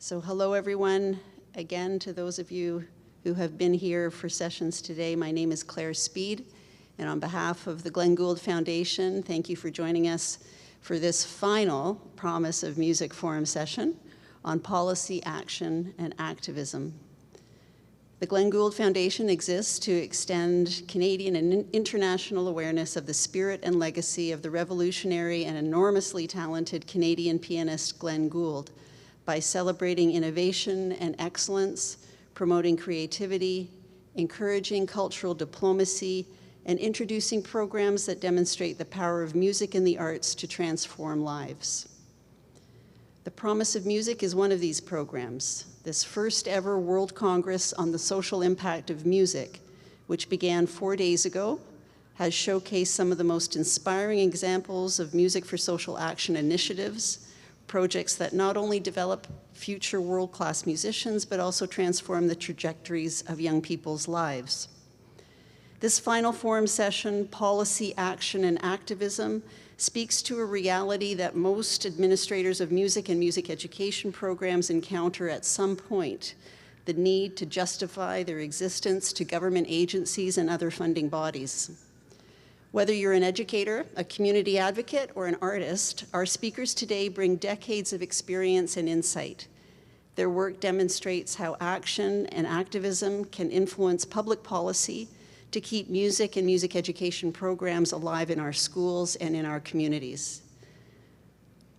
So hello everyone. Again, to those of you who have been here for sessions today, my name is Claire Speed, and on behalf of the Glenn Gould Foundation, thank you for joining us for this final Promise of Music Forum session on policy, action, and activism. The Glenn Gould Foundation exists to extend Canadian and international awareness of the spirit and legacy of the revolutionary and enormously talented Canadian pianist Glenn Gould by celebrating innovation and excellence, promoting creativity, encouraging cultural diplomacy, and introducing programs that demonstrate the power of music and the arts to transform lives. The Promise of Music is one of these programs. This first ever World Congress on the Social Impact of Music, which began 4 days ago, has showcased some of the most inspiring examples of music for social action initiatives, projects that not only develop future world-class musicians, but also transform the trajectories of young people's lives. This final forum session, Policy, Action, and Activism, speaks to a reality that most administrators of music and music education programs encounter at some point: the need to justify their existence to government agencies and other funding bodies. Whether you're an educator, a community advocate, or an artist, our speakers today bring decades of experience and insight. Their work demonstrates how action and activism can influence public policy to keep music and music education programs alive in our schools and in our communities.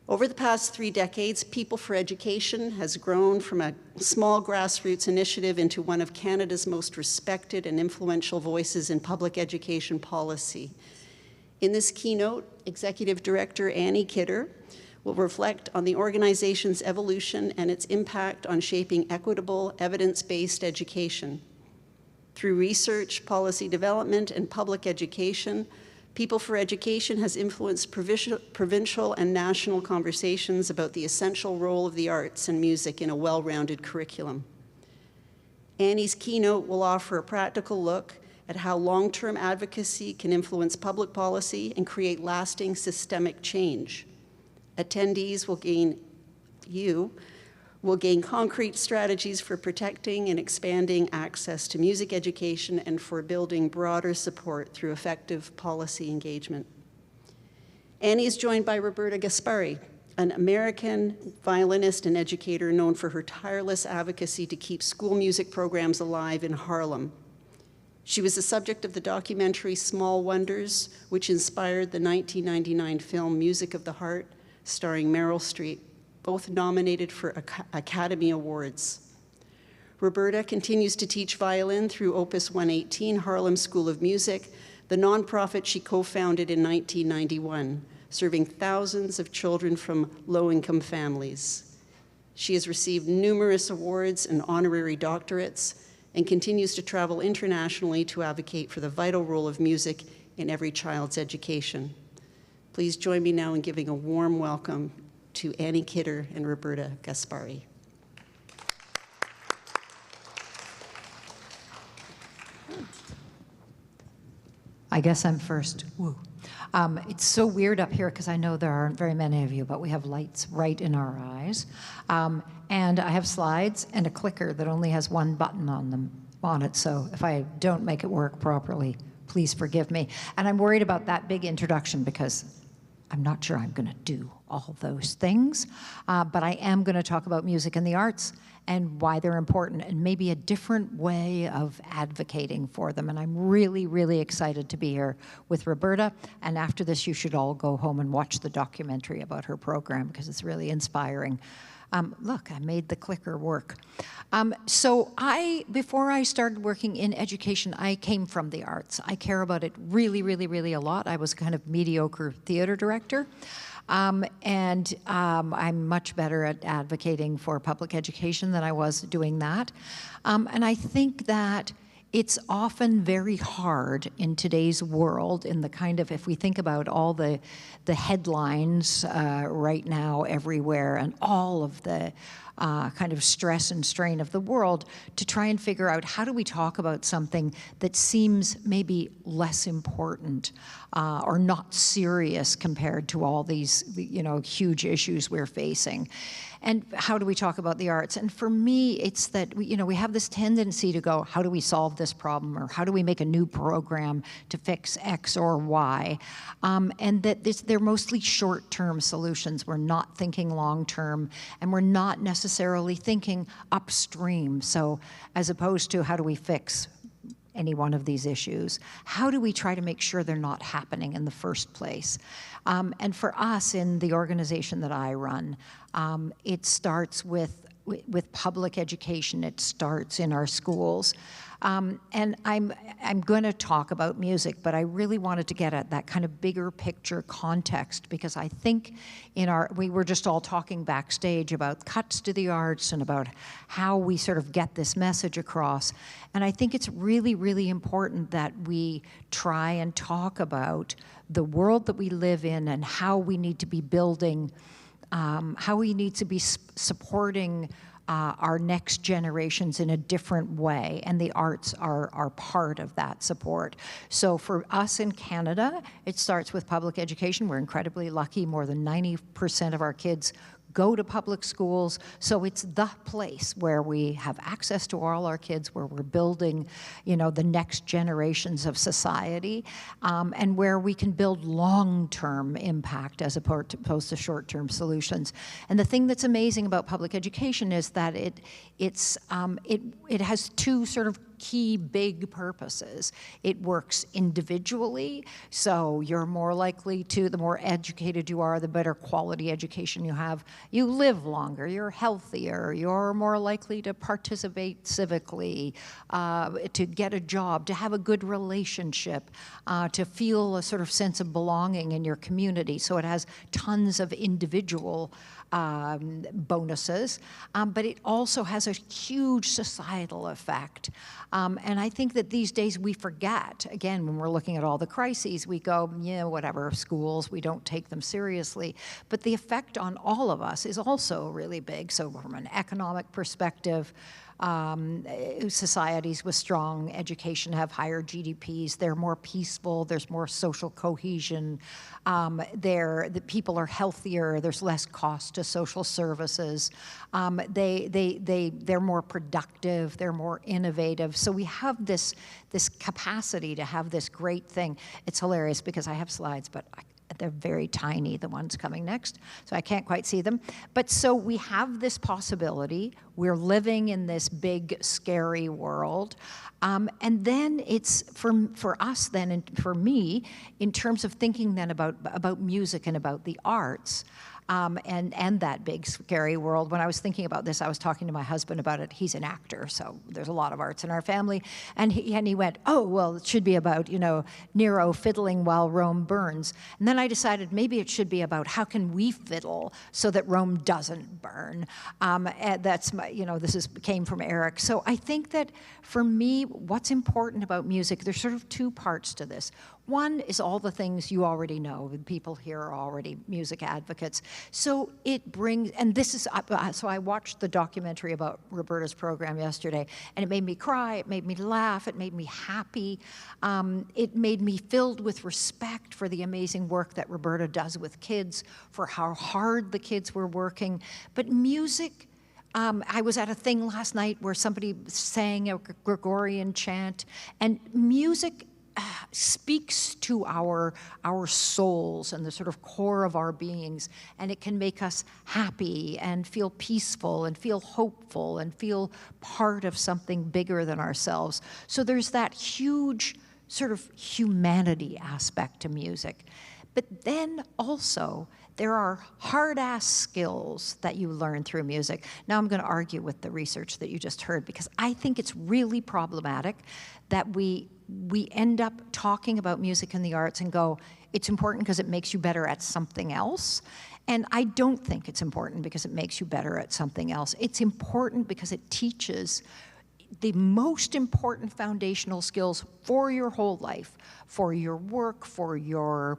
Over the past 3 decades, People for Education has grown from a small grassroots initiative into one of Canada's most respected and influential voices in public education policy. In this keynote, Executive Director Annie Kidder will reflect on the organization's evolution and its impact on shaping equitable, evidence-based education. Through research, policy development, and public education, People for Education has influenced provincial and national conversations about the essential role of the arts and music in a well-rounded curriculum. Annie's keynote will offer a practical look at how long-term advocacy can influence public policy and create lasting systemic change. Attendees will gain concrete strategies for protecting and expanding access to music education and for building broader support through effective policy engagement. Annie is joined by Roberta Gaspari, an American violinist and educator known for her tireless advocacy to keep school music programs alive in Harlem. She was the subject of the documentary Small Wonders, which inspired the 1999 film Music of the Heart, starring Meryl Streep, both nominated for Academy Awards. Roberta continues to teach violin through Opus 118 Harlem School of Music, the nonprofit she co-founded in 1991, serving thousands of children from low-income families. She has received numerous awards and honorary doctorates and continues to travel internationally to advocate for the vital role of music in every child's education. Please join me now in giving a warm welcome to Annie Kidder and Roberta Gaspari. I guess I'm first. Woo. It's so weird up here because I know there aren't very many of you, but we have lights right in our eyes. And I have slides and a clicker that only has one button on it. So if I don't make it work properly, please forgive me. And I'm worried about that big introduction because I'm not sure I'm going to do all those things, but I am going to talk about music and the arts and why they're important and maybe a different way of advocating for them. And I'm really, really excited to be here with Roberta. And after this, you should all go home and watch the documentary about her program because it's really inspiring. Look, I made the clicker work. So before I started working in education, I came from the arts. I care about it really, really, really a lot. I was kind of mediocre theater director. I'm much better at advocating for public education than I was doing that. And I think that it's often very hard in today's world in the kind of, if we think about all the headlines right now everywhere and all of the kind of stress and strain of the world, to try and figure out how do we talk about something that seems maybe less important or not serious compared to all these, huge issues we're facing. And how do we talk about the arts? And for me, it's that we have this tendency to go, how do we solve this problem, or how do we make a new program to fix X or Y? And that they're mostly short-term solutions. We're not thinking long-term, and we're not necessarily thinking upstream. So as opposed to how do we fix any one of these issues, how do we try to make sure they're not happening in the first place? And for us in the organization that I run, it starts with public education. It starts in our schools. And I'm going to talk about music, but I really wanted to get at that kind of bigger picture context, because I think we were just all talking backstage about cuts to the arts and about how we sort of get this message across. And I think it's really, really important that we try and talk about the world that we live in and how we need to be building, how we need to be supporting our next generations in a different way, and the arts are part of that support. So for us in Canada, it starts with public education. We're incredibly lucky. More than 90% of our kids go to public schools, so it's the place where we have access to all our kids, where we're building, the next generations of society, and where we can build long-term impact as opposed to short-term solutions. And the thing that's amazing about public education is that it has two sort of key big purposes. It works individually, so you're more likely to, the more educated you are, the better quality education you have. You live longer, you're healthier, you're more likely to participate civically, to get a job, to have a good relationship, to feel a sort of sense of belonging in your community. So it has tons of individual bonuses, but it also has a huge societal effect. And I think that these days we forget, again, when we're looking at all the crises, we go, whatever, schools, we don't take them seriously. But the effect on all of us is also really big. So from an economic perspective, societies with strong education have higher GDPs. They're more peaceful. There's more social cohesion. The people are healthier. There's less cost to social services. They're more productive. They're more innovative. So we have this capacity to have this great thing. It's hilarious because I have slides, but they're very tiny, the ones coming next, so I can't quite see them. But so we have this possibility. We're living in this big, scary world. And then it's, for us then, and for me, in terms of thinking then about music and about the arts, and that big, scary world. When I was thinking about this, I was talking to my husband about it. He's an actor, so there's a lot of arts in our family. And he went, oh, well, it should be about, Nero fiddling while Rome burns. And then I decided maybe it should be about how can we fiddle so that Rome doesn't burn. And that's my, this came from Eric. So I think that for me, what's important about music, there's sort of two parts to this. One is all the things you already know. The people here are already music advocates. So it brings, and this is, so I watched the documentary about Roberta's program yesterday, and it made me cry, it made me laugh, it made me happy. It made me filled with respect for the amazing work that Roberta does with kids, for how hard the kids were working. But music, I was at a thing last night where somebody sang a Gregorian chant, and music speaks to our souls and the sort of core of our beings, and it can make us happy and feel peaceful and feel hopeful and feel part of something bigger than ourselves. So there's that huge sort of humanity aspect to music. But then also, there are hard-ass skills that you learn through music. Now I'm going to argue with the research that you just heard, because I think it's really problematic that we end up talking about music and the arts and go, it's important because it makes you better at something else. And I don't think it's important because it makes you better at something else. It's important because it teaches the most important foundational skills for your whole life, for your work, for your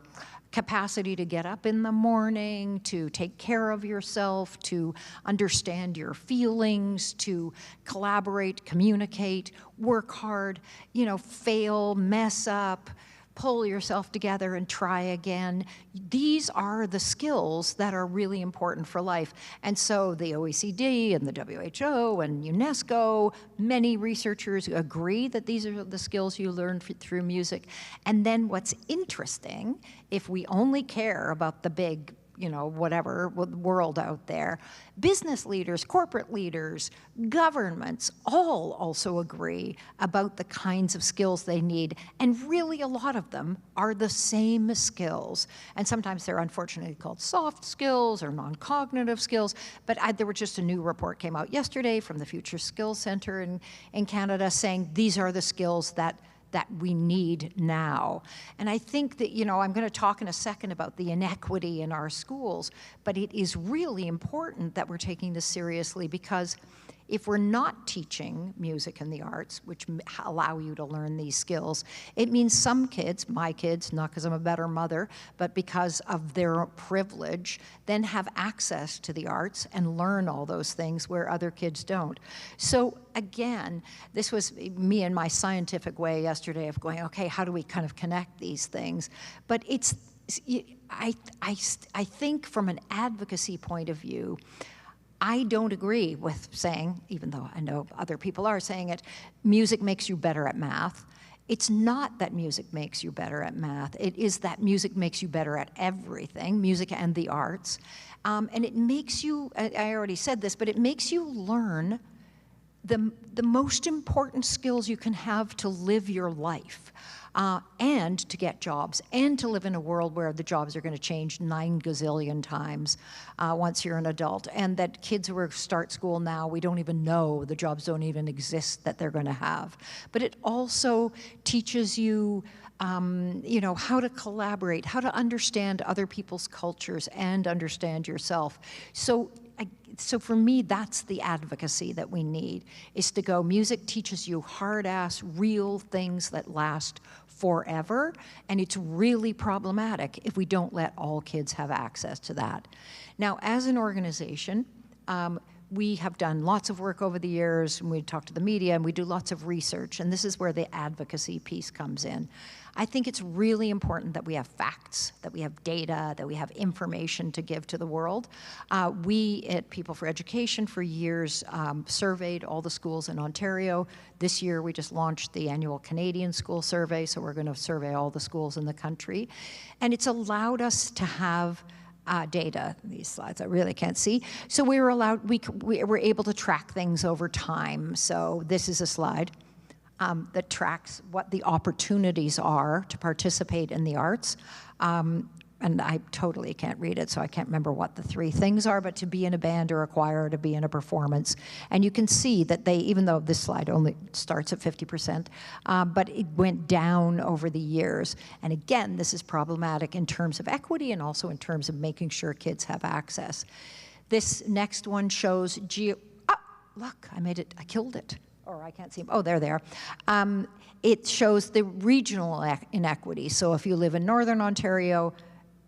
capacity to get up in the morning, to take care of yourself, to understand your feelings, to collaborate, communicate, work hard, you know, fail, mess up, pull yourself together and try again. These are the skills that are really important for life. And so the OECD and the WHO and UNESCO, many researchers agree that these are the skills you learn through music. And then what's interesting, if we only care about the big, you know, whatever world out there, business leaders, corporate leaders, governments all also agree about the kinds of skills they need. And really a lot of them are the same skills. And sometimes they're unfortunately called soft skills or non-cognitive skills. But there was just a new report came out yesterday from the Future Skills Center in Canada saying these are the skills that we need now. And I think that, you know, I'm going to talk in a second about the inequity in our schools, but it is really important that we're taking this seriously, because if we're not teaching music and the arts, which allow you to learn these skills, it means some kids, my kids, not because I'm a better mother, but because of their privilege, then have access to the arts and learn all those things where other kids don't. So again, this was me and my scientific way yesterday of going, okay, how do we kind of connect these things? But it's, I think from an advocacy point of view, I don't agree with saying, even though I know other people are saying it, music makes you better at math. It's not that music makes you better at math. It is that music makes you better at everything, music and the arts. And it makes you, I already said this, but it makes you learn the most important skills you can have to live your life. And to get jobs, and to live in a world where the jobs are going to change 9 gazillion times once you're an adult, and that kids who start school now, we don't even know, the jobs don't even exist that they're going to have. But it also teaches you, you know, how to collaborate, how to understand other people's cultures and understand yourself. So for me, that's the advocacy that we need, is to go, music teaches you hard-ass, real things that last forever, and it's really problematic if we don't let all kids have access to that. Now, as an organization, we have done lots of work over the years, and we talk to the media, and we do lots of research, and this is where the advocacy piece comes in. I think it's really important that we have facts, that we have data, that we have information to give to the world. We at People for Education for years surveyed all the schools in Ontario. This year we just launched the annual Canadian School Survey, so we're going to survey all the schools in the country. And it's allowed us to have data. These slides I really can't see. So we were allowed, we were able to track things over time. So this is a slide that tracks what the opportunities are to participate in the arts. And I totally can't read it, so I can't remember what the 3 things are, but to be in a band or a choir, or to be in a performance. And you can see that they, even though this slide only starts at 50%, but it went down over the years. And again, this is problematic in terms of equity and also in terms of making sure kids have access. This next one shows look, I made it, I killed it. Or I can't see them. Oh, there they are. It shows the regional inequity. So if you live in Northern Ontario,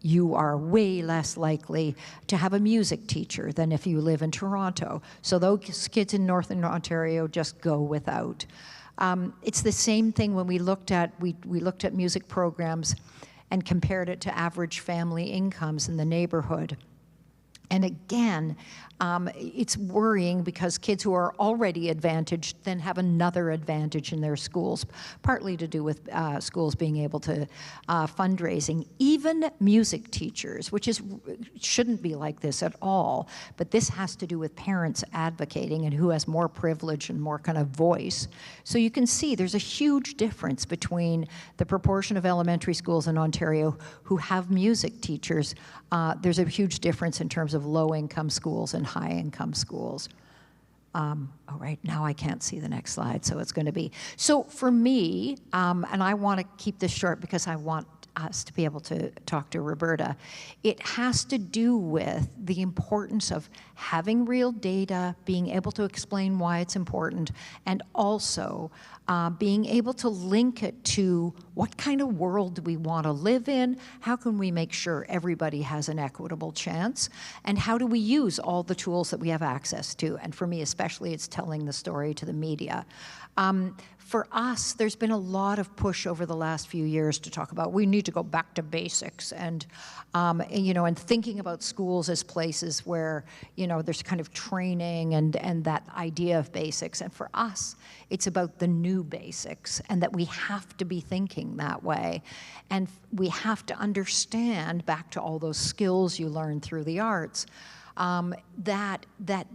you are way less likely to have a music teacher than if you live in Toronto. So those kids in Northern Ontario just go without. It's the same thing when we looked at music programs and compared it to average family incomes in the neighborhood. And again, it's worrying because kids who are already advantaged then have another advantage in their schools, partly to do with schools being able to fundraising. Even music teachers, which shouldn't be like this at all, but this has to do with parents advocating and who has more privilege and more kind of voice. So you can see there's a huge difference between the proportion of elementary schools in Ontario who have music teachers. There's a huge difference in terms of low-income schools and high-income schools. Oh, right, now I can't see the next slide, so it's going to be. So for me, and I want to keep this short because I want us to be able to talk to Roberta. It has to do with the importance of having real data, being able to explain why it's important, and also being able to link it to what kind of world do we want to live in, how can we make sure everybody has an equitable chance, and how do we use all the tools that we have access to. And for me especially, it's telling the story to the media. For us, there's been a lot of push over the last few years to talk about we need to go back to basics and thinking about schools as places where, there's kind of training and that idea of basics. And for us, it's about the new basics and that we have to be thinking that way. And we have to understand, back to all those skills you learn through the arts, that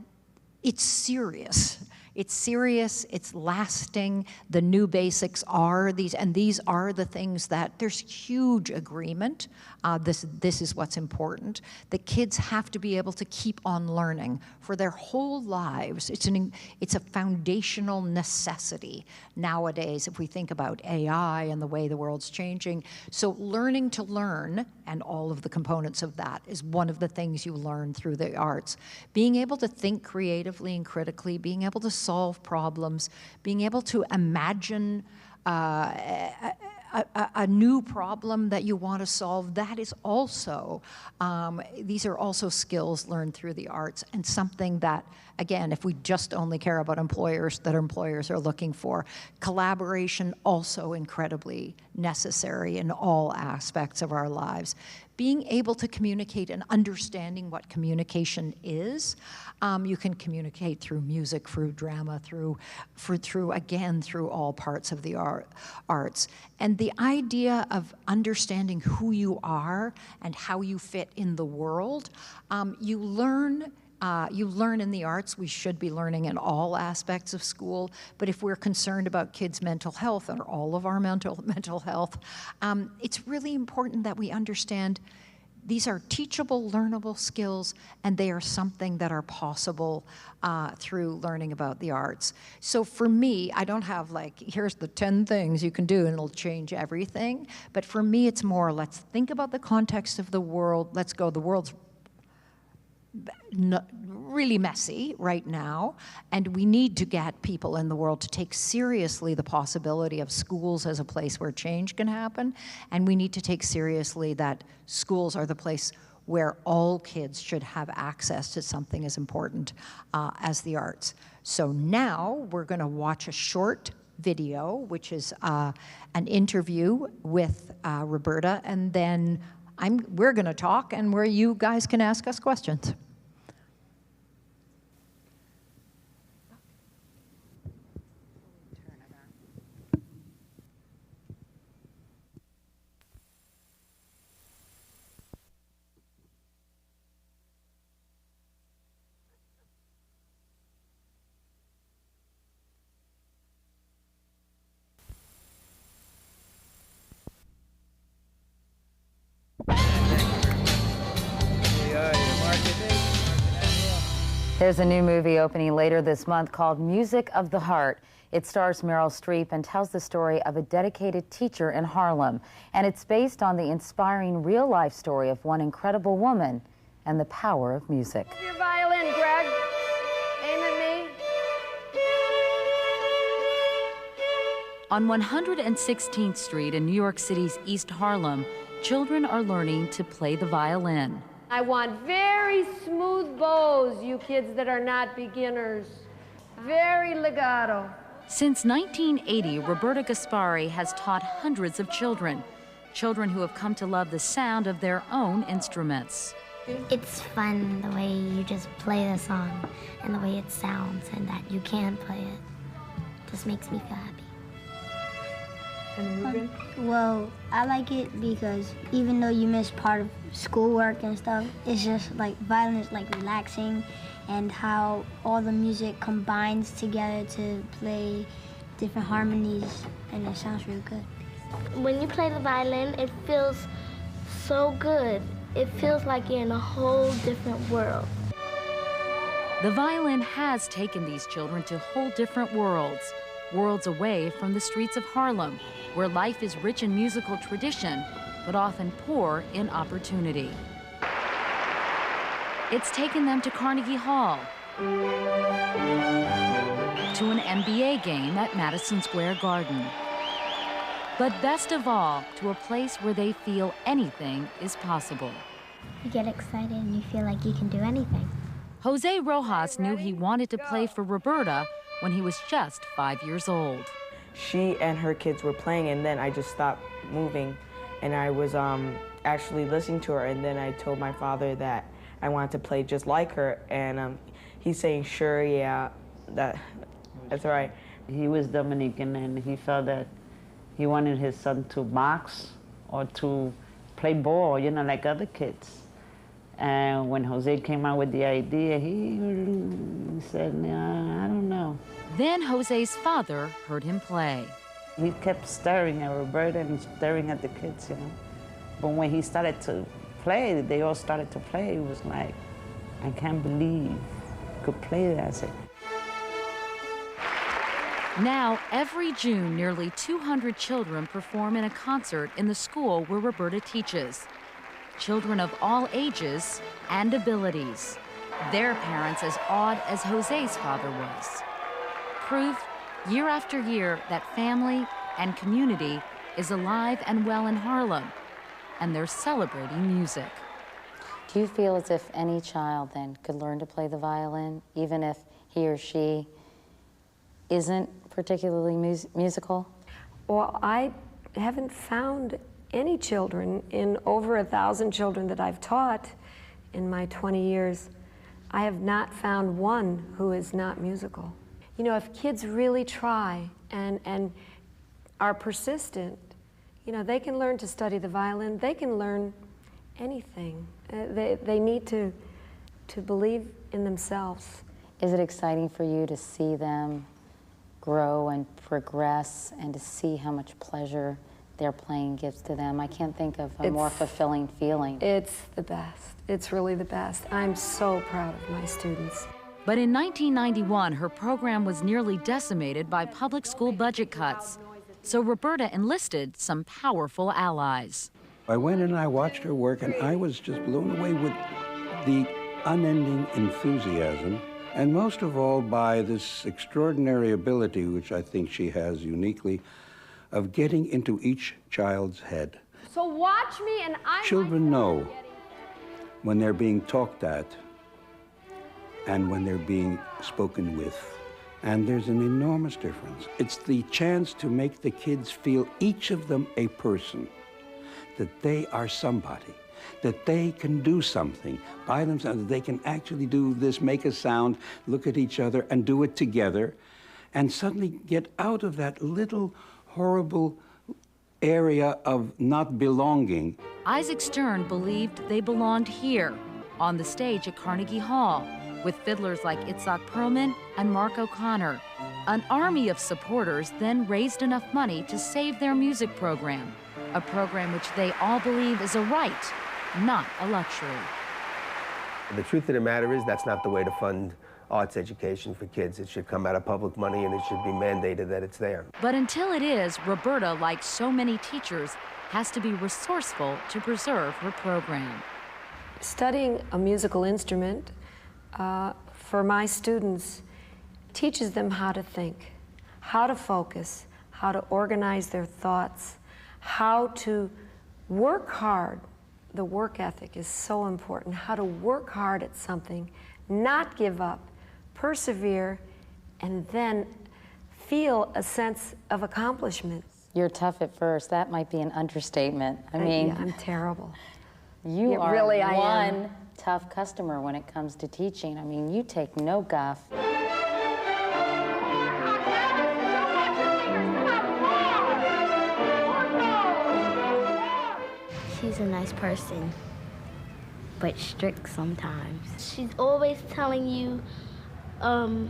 it's serious. It's serious, it's lasting. The new basics are these, and these are the things that there's huge agreement. This is what's important. The kids have to be able to keep on learning for their whole lives. It's a foundational necessity nowadays if we think about AI and the way the world's changing. So learning to learn and all of the components of that is one of the things you learn through the arts. Being able to think creatively and critically, being able to solve problems, being able to imagine a new problem that you want to solve, that is also, these are also skills learned through the arts, and something that, again, if we just only care about employers, that employers are looking for. Collaboration also incredibly necessary in all aspects of our lives. Being able to communicate and understanding what communication is. You can communicate through music, through drama, through all parts of the arts. And the idea of understanding who you are and how you fit in the world, you learn in the arts. We should be learning in all aspects of school, but if we're concerned about kids' mental health and all of our mental health, it's really important that we understand these are teachable, learnable skills, and they are something that are possible through learning about the arts. So for me, I don't have here's the 10 things you can do and it'll change everything, but for me it's more, let's think about the context of the world, let's go, the world's really messy right now, and we need to get people in the world to take seriously the possibility of schools as a place where change can happen, and we need to take seriously that schools are the place where all kids should have access to something as important as the arts. So now we're going to watch a short video, which is an interview with Roberta, and then we're going to talk, and where you guys can ask us questions. There's a new movie opening later this month called Music of the Heart. It stars Meryl Streep and tells the story of a dedicated teacher in Harlem. And it's based on the inspiring real-life story of one incredible woman and the power of music. Your violin, Greg. Aim at me. On 116th Street in New York City's East Harlem, children are learning to play the violin. I want very smooth bows, you kids that are not beginners. Very legato. Since 1980, Roberta Gaspari has taught hundreds of children who have come to love the sound of their own instruments. It's fun the way you just play the song and the way it sounds and that you can play it. Just makes me feel happy. And Ruben? Well, I like it because even though you miss part of schoolwork and stuff, it's just like violin is like relaxing, and how all the music combines together to play different harmonies, and it sounds really good. When you play the violin, it feels so good. It feels like you're in a whole different world. The violin has taken these children to whole different worlds away from the streets of Harlem, where life is rich in musical tradition, but often poor in opportunity. It's taken them to Carnegie Hall, to an NBA game at Madison Square Garden. But best of all, to a place where they feel anything is possible. You get excited and you feel like you can do anything. Jose Rojas knew he wanted to play for Roberta when he was just 5 years old. She and her kids were playing, and then I just stopped moving, and I was actually listening to her, and then I told my father that I wanted to play just like her, and he's saying, sure, yeah, that's right. He was Dominican, and he felt that he wanted his son to box or to play ball, you know, like other kids. And when Jose came out with the idea, he said, nah, I don't know. Then Jose's father heard him play. He kept staring at Roberta and staring at the kids, you know. But when he started to play, they all started to play. It was like, I can't believe you could play that. I said, now, every June, nearly 200 children perform in a concert in the school where Roberta teaches. Children of all ages and abilities. Their parents as awed as Jose's father was. Proof, year after year, that family and community is alive and well in Harlem, and they're celebrating music. Do you feel as if any child then could learn to play the violin, even if he or she isn't particularly musical? Well, I haven't found any children in over 1,000 children that I've taught in my 20 years. I have not found one who is not musical. You know, if kids really try and are persistent, you know, they can learn to study the violin, they can learn anything. They need to believe in themselves. Is it exciting for you to see them grow and progress and to see how much pleasure their playing gives to them? I can't think of a more fulfilling feeling. It's the best. It's really the best. I'm so proud of my students. But in 1991, her program was nearly decimated by public school budget cuts. So Roberta enlisted some powerful allies. I went and I watched her work, and I was just blown away with the unending enthusiasm, and most of all by this extraordinary ability, which I think she has uniquely, of getting into each child's head. So watch me and Children know when they're being talked at and when they're being spoken with. And there's an enormous difference. It's the chance to make the kids feel, each of them a person, that they are somebody, that they can do something by themselves, that they can actually do this, make a sound, look at each other and do it together, and suddenly get out of that little horrible area of not belonging. Isaac Stern believed they belonged here, on the stage at Carnegie Hall, with fiddlers like Itzhak Perlman and Mark O'Connor. An army of supporters then raised enough money to save their music program, a program which they all believe is a right, not a luxury. The truth of the matter is that's not the way to fund arts education for kids. It should come out of public money, and it should be mandated that it's there. But until it is, Roberta, like so many teachers, has to be resourceful to preserve her program. Studying a musical instrument for my students teaches them how to think, how to focus, how to organize their thoughts, how to work hard. The work ethic is so important, how to work hard at something, not give up, persevere, and then feel a sense of accomplishment. You're tough at first. That might be an understatement. I mean, yeah, I'm terrible. You are really, one tough customer when it comes to teaching. I mean, you take no guff. She's a nice person, but strict sometimes. She's always telling you to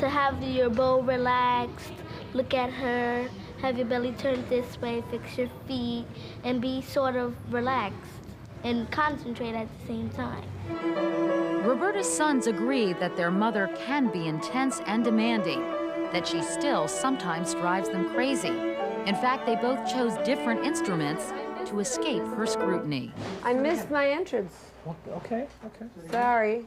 have your bow relaxed, look at her, have your belly turned this way, fix your feet, and be sort of relaxed and concentrate at the same time. Roberta's sons agree that their mother can be intense and demanding, that she still sometimes drives them crazy. In fact, they both chose different instruments to escape her scrutiny. I missed my entrance. Okay. Sorry.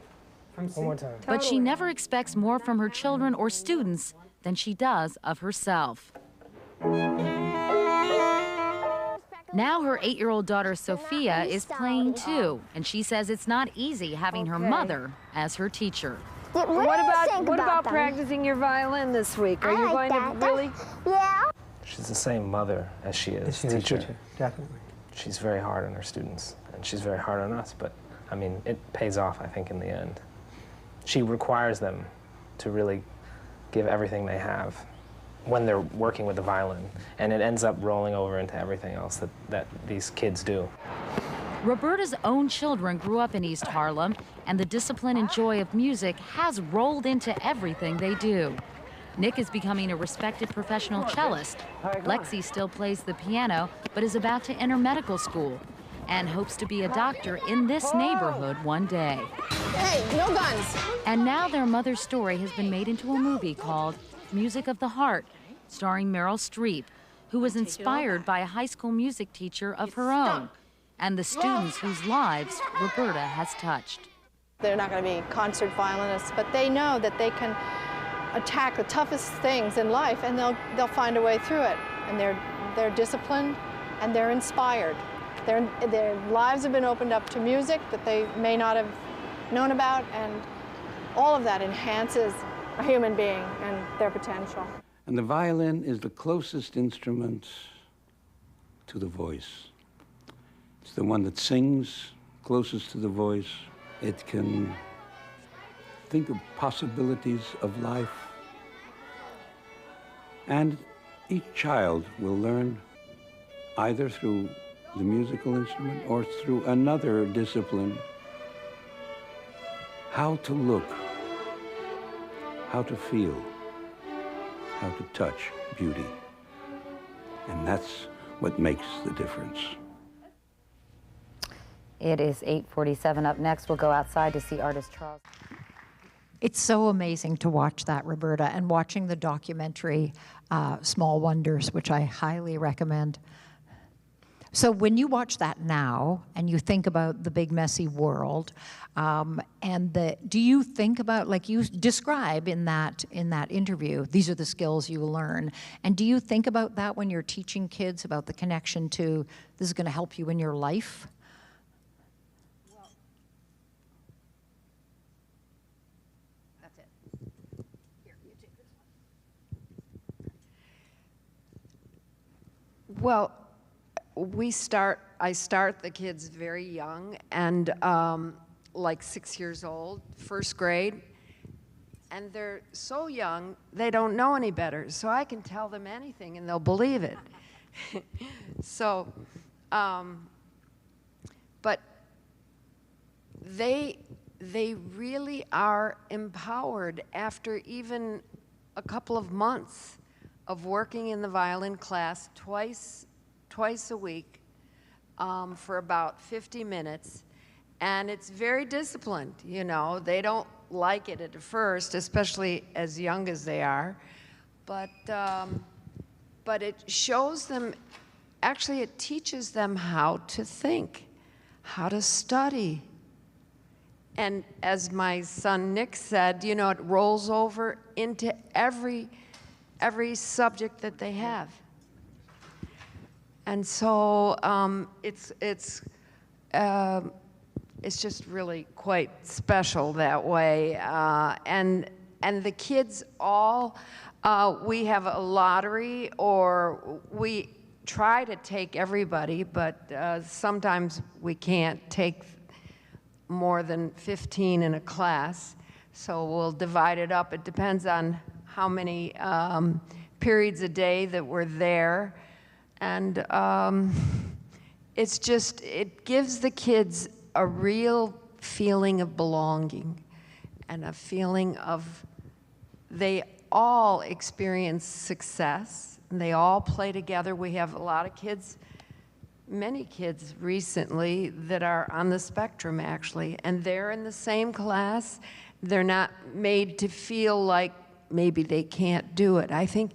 One more time. But she never expects more from her children or students than she does of herself. Now her 8-year-old daughter Sophia is playing too, and she says it's not easy having her mother as her teacher. What about practicing your violin this week? Are you going to really? Yeah. She's the same mother as she is teacher. Definitely. She's very hard on her students, and she's very hard on us, but I mean, it pays off, I think, in the end. She requires them to really give everything they have when they're working with the violin, and it ends up rolling over into everything else that these kids do. Roberta's own children grew up in East Harlem, and the discipline and joy of music has rolled into everything they do. Nick is becoming a respected professional cellist. Lexi still plays the piano, but is about to enter medical school and hopes to be a doctor in this neighborhood one day. Hey, no guns! And now their mother's story has been made into a movie called Music of the Heart, starring Meryl Streep, who was inspired by a high school music teacher of her own and the students whose lives Roberta has touched. They're not going to be concert violinists, but they know that they can attack the toughest things in life, and they'll find a way through it. And they're disciplined and they're inspired. Their lives have been opened up to music that they may not have known about, and all of that enhances a human being and their potential. And the violin is the closest instrument to the voice. It's the one that sings closest to the voice. It can think of possibilities of life. And each child will learn either through the musical instrument or through another discipline how to look, how to feel, how to touch beauty. And that's what makes the difference. It is 8:47. Up next, we'll go outside to see artist Charles. It's so amazing to watch that, Roberta, and watching the documentary Small Wonders, which I highly recommend. So when you watch that now and you think about the big messy world, do you think about, like you describe in that interview, these are the skills you learn, and do you think about that when you're teaching kids about the connection to this is going to help you in your life? That's it. Here, you take this one. Well, I start the kids very young, and like 6 years old, first grade, and they're so young they don't know any better. So I can tell them anything and they'll believe it. So, but they really are empowered after even a couple of months of working in the violin class twice a week for about 50 minutes. And it's very disciplined, you know. They don't like it at first, especially as young as they are. But it shows them, actually it teaches them how to think, how to study. And as my son Nick said, you know, it rolls over into every subject that they have. And so it's just really quite special that way. And the kids all, we have a lottery, or we try to take everybody, but sometimes we can't take more than 15 in a class. So we'll divide it up. It depends on how many periods a day that we're there. And it's just, it gives the kids a real feeling of belonging and a feeling of they all experience success and they all play together. We have a lot of kids, many kids recently that are on the spectrum actually, and they're in the same class. They're not made to feel like maybe they can't do it. I think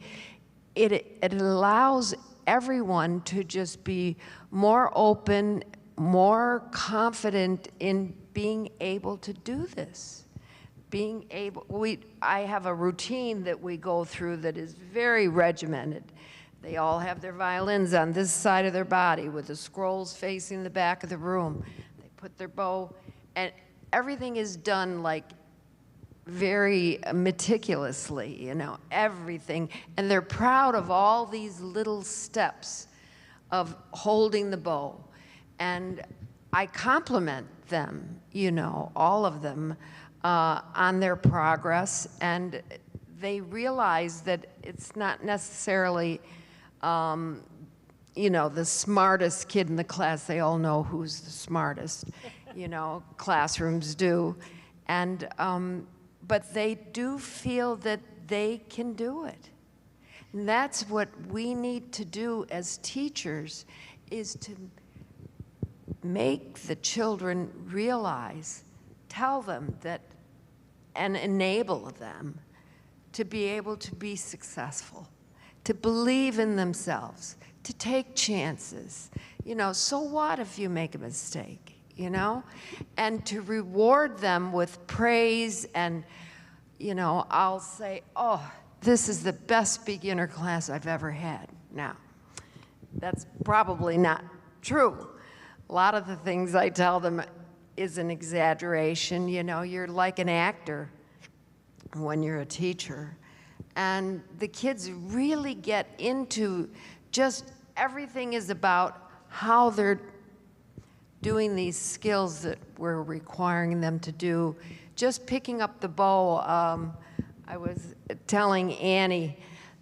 it allows everyone to just be more open, more confident in being able to do this. Being able, I have a routine that we go through that is very regimented. They all have their violins on this side of their body with the scrolls facing the back of the room. They put their bow, and everything is done like very meticulously, you know, everything. And they're proud of all these little steps of holding the bow. And I compliment them, you know, all of them, on their progress. And they realize that it's not necessarily, you know, the smartest kid in the class. They all know who's the smartest, you know, classrooms do. And, but they do feel that they can do it. And that's what we need to do as teachers, is to make the children realize, tell them that, and enable them to be able to be successful, to believe in themselves, to take chances. You know, so what if you make a mistake? You know, and to reward them with praise. And, you know, I'll say, oh, this is the best beginner class I've ever had. Now, that's probably not true. A lot of the things I tell them is an exaggeration. You know, you're like an actor when you're a teacher. And the kids really get into just everything is about how they're doing these skills that we're requiring them to do. Just picking up the bow, I was telling Annie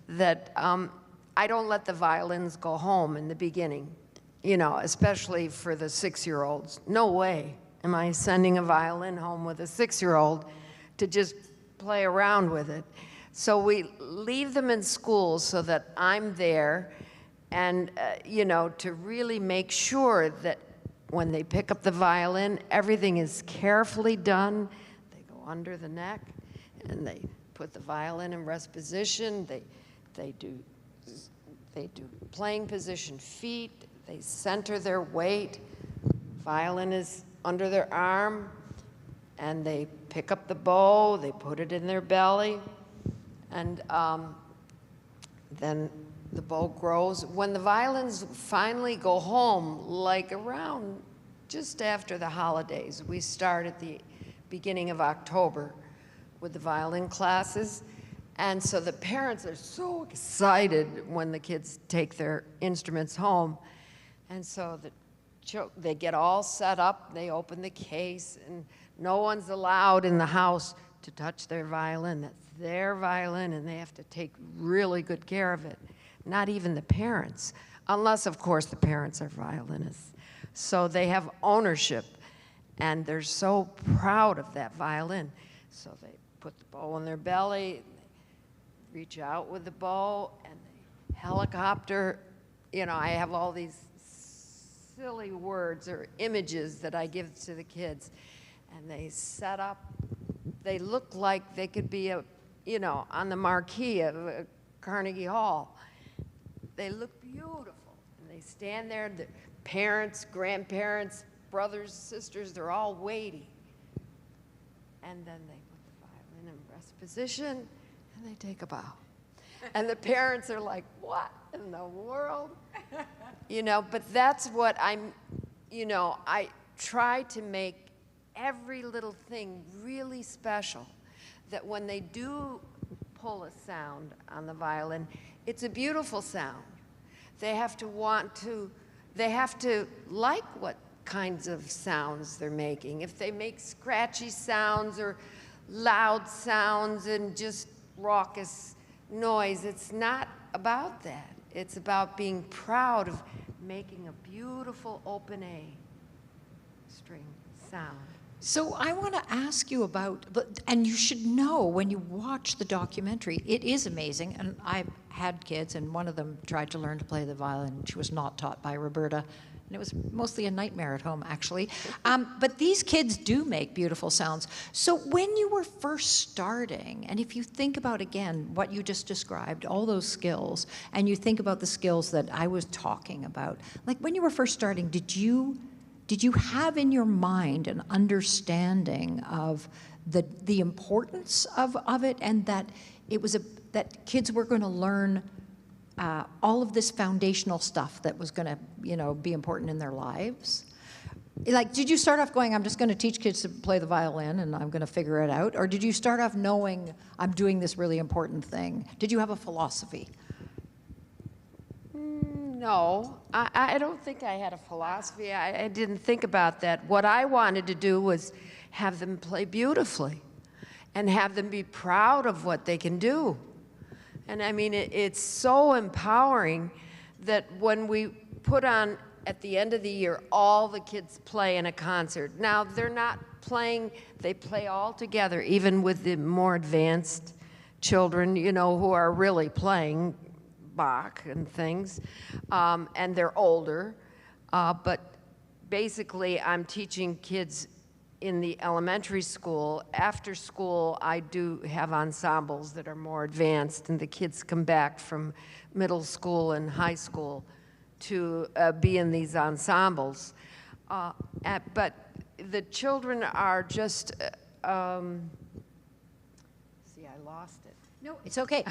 that I don't let the violins go home in the beginning, you know, especially for the 6-year-olds. No way am I sending a violin home with a 6-year-old to just play around with it. So we leave them in school so that I'm there, and, you know, to really make sure that when they pick up the violin, everything is carefully done. They go under the neck, and they put the violin in rest position. They do playing position feet. They center their weight. Violin is under their arm, and they pick up the bow. They put it in their belly, and then the bow grows. When the violins finally go home, like around just after the holidays, we start at the beginning of October with the violin classes. And so the parents are so excited when the kids take their instruments home. And so they get all set up, they open the case, and no one's allowed in the house to touch their violin. That's their violin, and they have to take really good care of it. Not even the parents, unless, of course, the parents are violinists. So they have ownership, and they're so proud of that violin. So they put the bow in their belly, they reach out with the bow, and they helicopter. You know, I have all these silly words or images that I give to the kids, and they set up. They look like they could be, you know, on the marquee of Carnegie Hall. They look beautiful, and they stand there. The parents, grandparents, brothers, sisters, they're all waiting. And then they put the violin in rest position, and they take a bow. And the parents are like, what in the world? You know, but that's what I'm, you know, I try to make every little thing really special, that when they do pull a sound on the violin, it's a beautiful sound. They have to they have to like what kinds of sounds they're making. If they make scratchy sounds or loud sounds and just raucous noise, it's not about that. It's about being proud of making a beautiful open A string sound. So I want to ask you about, and you should know when you watch the documentary, it is amazing. And I've had kids, and one of them tried to learn to play the violin. She was not taught by Roberta, And it was mostly a nightmare at home, actually. But these kids do make beautiful sounds. So when you were first starting, and if you think about, again, what you just described, all those skills, and you think about the skills that I was talking about, like when you were first starting, did you have in your mind an understanding of the importance of it, and that it was that kids were going to learn all of this foundational stuff that was going to, be important in their lives? Like, did you start off going, I'm just going to teach kids to play the violin and I'm going to figure it out? Or did you start off knowing I'm doing this really important thing? Did you have a philosophy? No, I don't think I had a philosophy. I didn't think about that. What I wanted to do was have them play beautifully and have them be proud of what they can do. And I mean, it's so empowering that when we put on, at the end of the year, all the kids play in a concert. Now, they're not playing, they play all together, even with the more advanced children, who are really playing Bach and things, and they're older. But basically, I'm teaching kids in the elementary school. After school, I do have ensembles that are more advanced, and the kids come back from middle school and high school to be in these ensembles. But the children are just, see, I lost it. No, it's okay.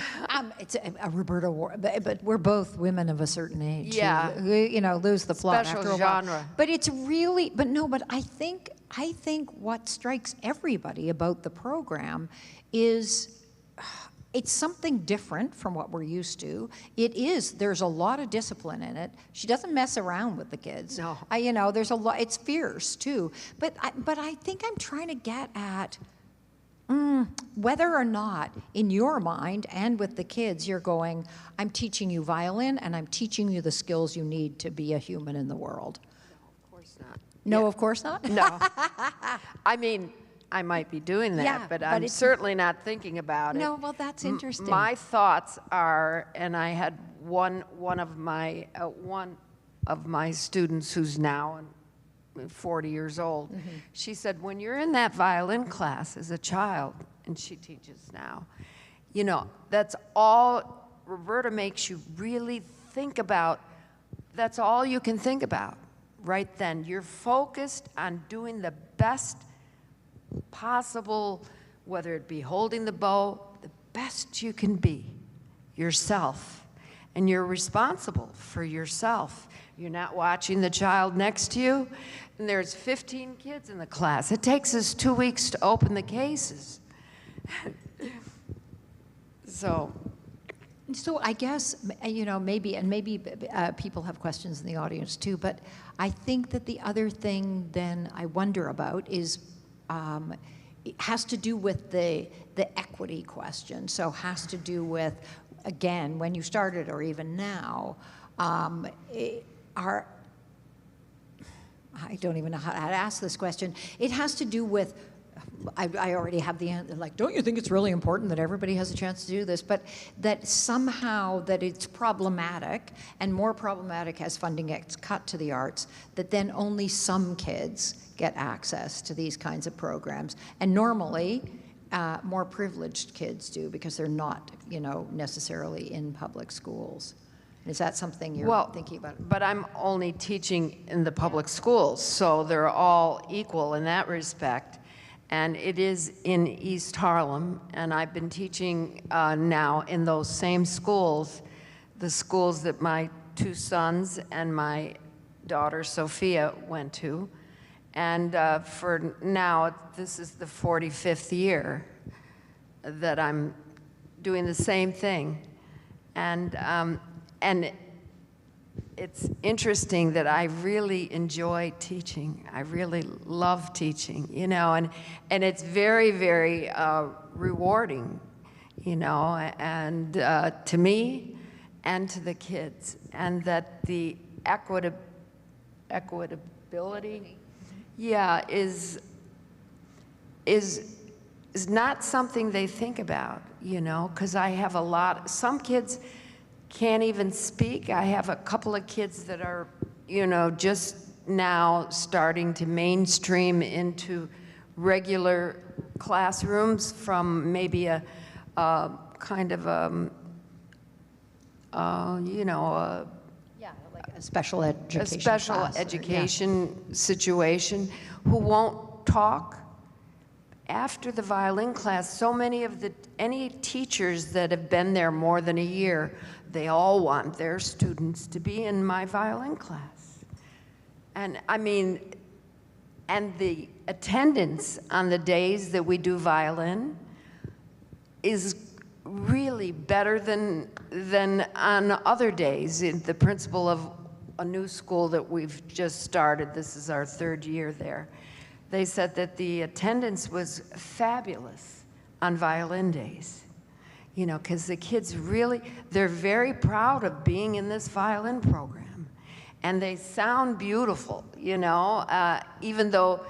It's a Roberta War, but we're both women of a certain age. Yeah. Who, lose the plot Special after a while. genre. But it's really, but I think what strikes everybody about the program is it's something different from what we're used to. There's a lot of discipline in it. She doesn't mess around with the kids. No. There's a lot, it's fierce too. But I think I'm trying to get at whether or not in your mind and with the kids you're going, I'm teaching you violin and I'm teaching you the skills you need to be a human in the world. No, of course not. No, Yeah. of course not? No. I mean, I might be doing that, Yeah, but but I'm it's- certainly not thinking about it. No, well, that's interesting. My thoughts are, and I had one of my students who's now 40 years old. Mm-hmm. She said, when you're in that violin class as a child, and she teaches now, that's all Roberta makes you really think about. That's all you can think about right then. You're focused on doing the best possible, whether it be holding the bow, the best you can be yourself. And you're responsible for yourself. You're not watching the child next to you, and there's 15 kids in the class. It takes us 2 weeks to open the cases. So I guess, maybe people have questions in the audience too, but I think that the other thing then I wonder about is, it has to do with the equity question. So has to do with, again, when you started or even now, I don't even know how to ask this question. It has to do with, I already have the answer, like, don't you think it's really important that everybody has a chance to do this? But that somehow that it's problematic, and more problematic as funding gets cut to the arts, that then only some kids get access to these kinds of programs. And normally, more privileged kids do because they're not, necessarily in public schools. Is that something you're thinking about? But I'm only teaching in the public schools, so they're all equal in that respect. And it is in East Harlem, and I've been teaching now in those same schools, the schools that my 2 sons and my daughter Sophia went to. And for now, this is the 45th year that I'm doing the same thing. And it's interesting that I really enjoy teaching. I really love teaching, and it's very, very rewarding, and to me and to the kids, and that the equitability, is not something they think about, because I have some kids can't even speak. I have a couple of kids that are you know, just now starting to mainstream into regular classrooms from maybe a kind of you know, like a special education class, education situation, who won't talk after the violin class. So many of any teachers that have been there more than a year, they all want their students to be in my violin class. And I mean, and the attendance on the days that we do violin is really better than on other days. The principal of a new school that we've just started, this is our 3rd year there, they said that the attendance was fabulous on violin days. You know, because the kids really, they're very proud of being in this violin program. And they sound beautiful, you know, even though,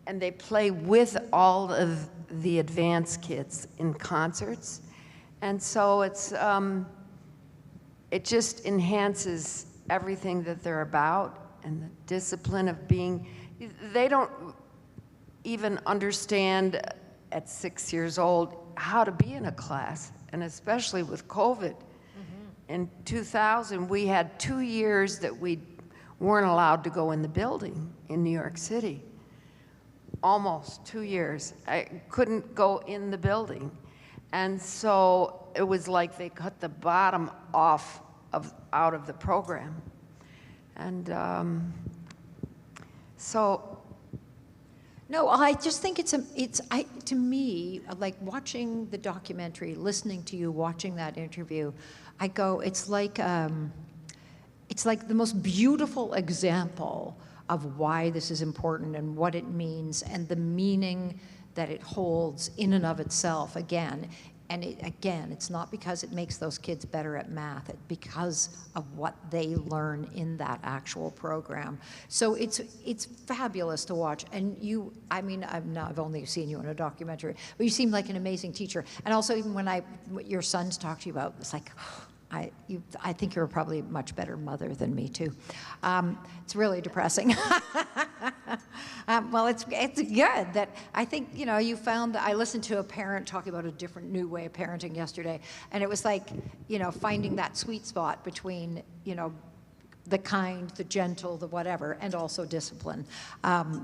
and they play with all of the advanced kids in concerts. And so it's, it just enhances everything that they're about, and the discipline of being, they don't even understand at 6 years old how to be in a class, and especially with COVID. In 2000, we had 2 years that we weren't allowed to go in the building in New York City. Almost 2 years. I couldn't go in the building. And so it was like they cut the bottom off out of the program. And so. No, I just think to me, like watching the documentary, listening to you, watching that interview, I go, it's like the most beautiful example of why this is important and what it means and the meaning that it holds in and of itself. Again, it's not because it makes those kids better at math, it's because of what they learn in that actual program. So it's fabulous to watch. And you, I mean, I've only seen you in a documentary, but you seem like an amazing teacher. And also, even when your sons talk to you about, it's like, I think you're probably a much better mother than me too. It's really depressing. Well, it's good that I think, you know, you found that I listened to a parent talking about a different new way of parenting yesterday, and it was like, you know, finding that sweet spot between, you know, the kind, the gentle, the whatever, and also discipline,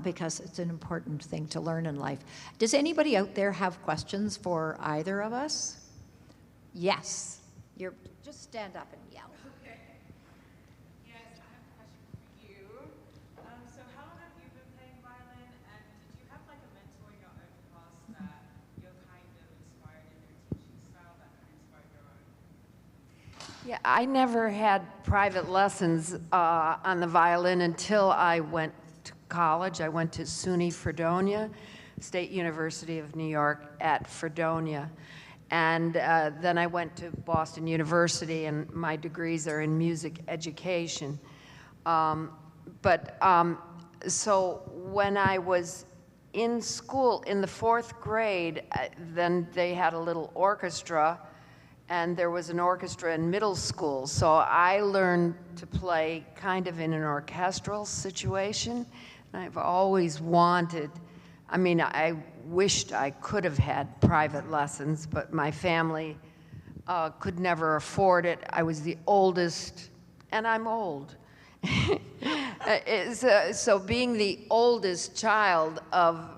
because it's an important thing to learn in life. Does anybody out there have questions for either of us? Yes. Just stand up and yell. Okay. Yes, I have a question for you. So how long have you been playing violin, and did you have like a mentor in your own class that you're kind of inspired in their teaching style that kind of inspired your own? Yeah, I never had private lessons on the violin until I went to college. I went to SUNY Fredonia, State University of New York at Fredonia. And then I went to Boston University, and my degrees are in music education. So when I was in school, in the 4th grade, then they had a little orchestra, and there was an orchestra in middle school. So I learned to play kind of in an orchestral situation. And I've always wanted, I mean, I wished I could have had private lessons, but my family could never afford it. I was the oldest, and I'm old. So being the oldest child of,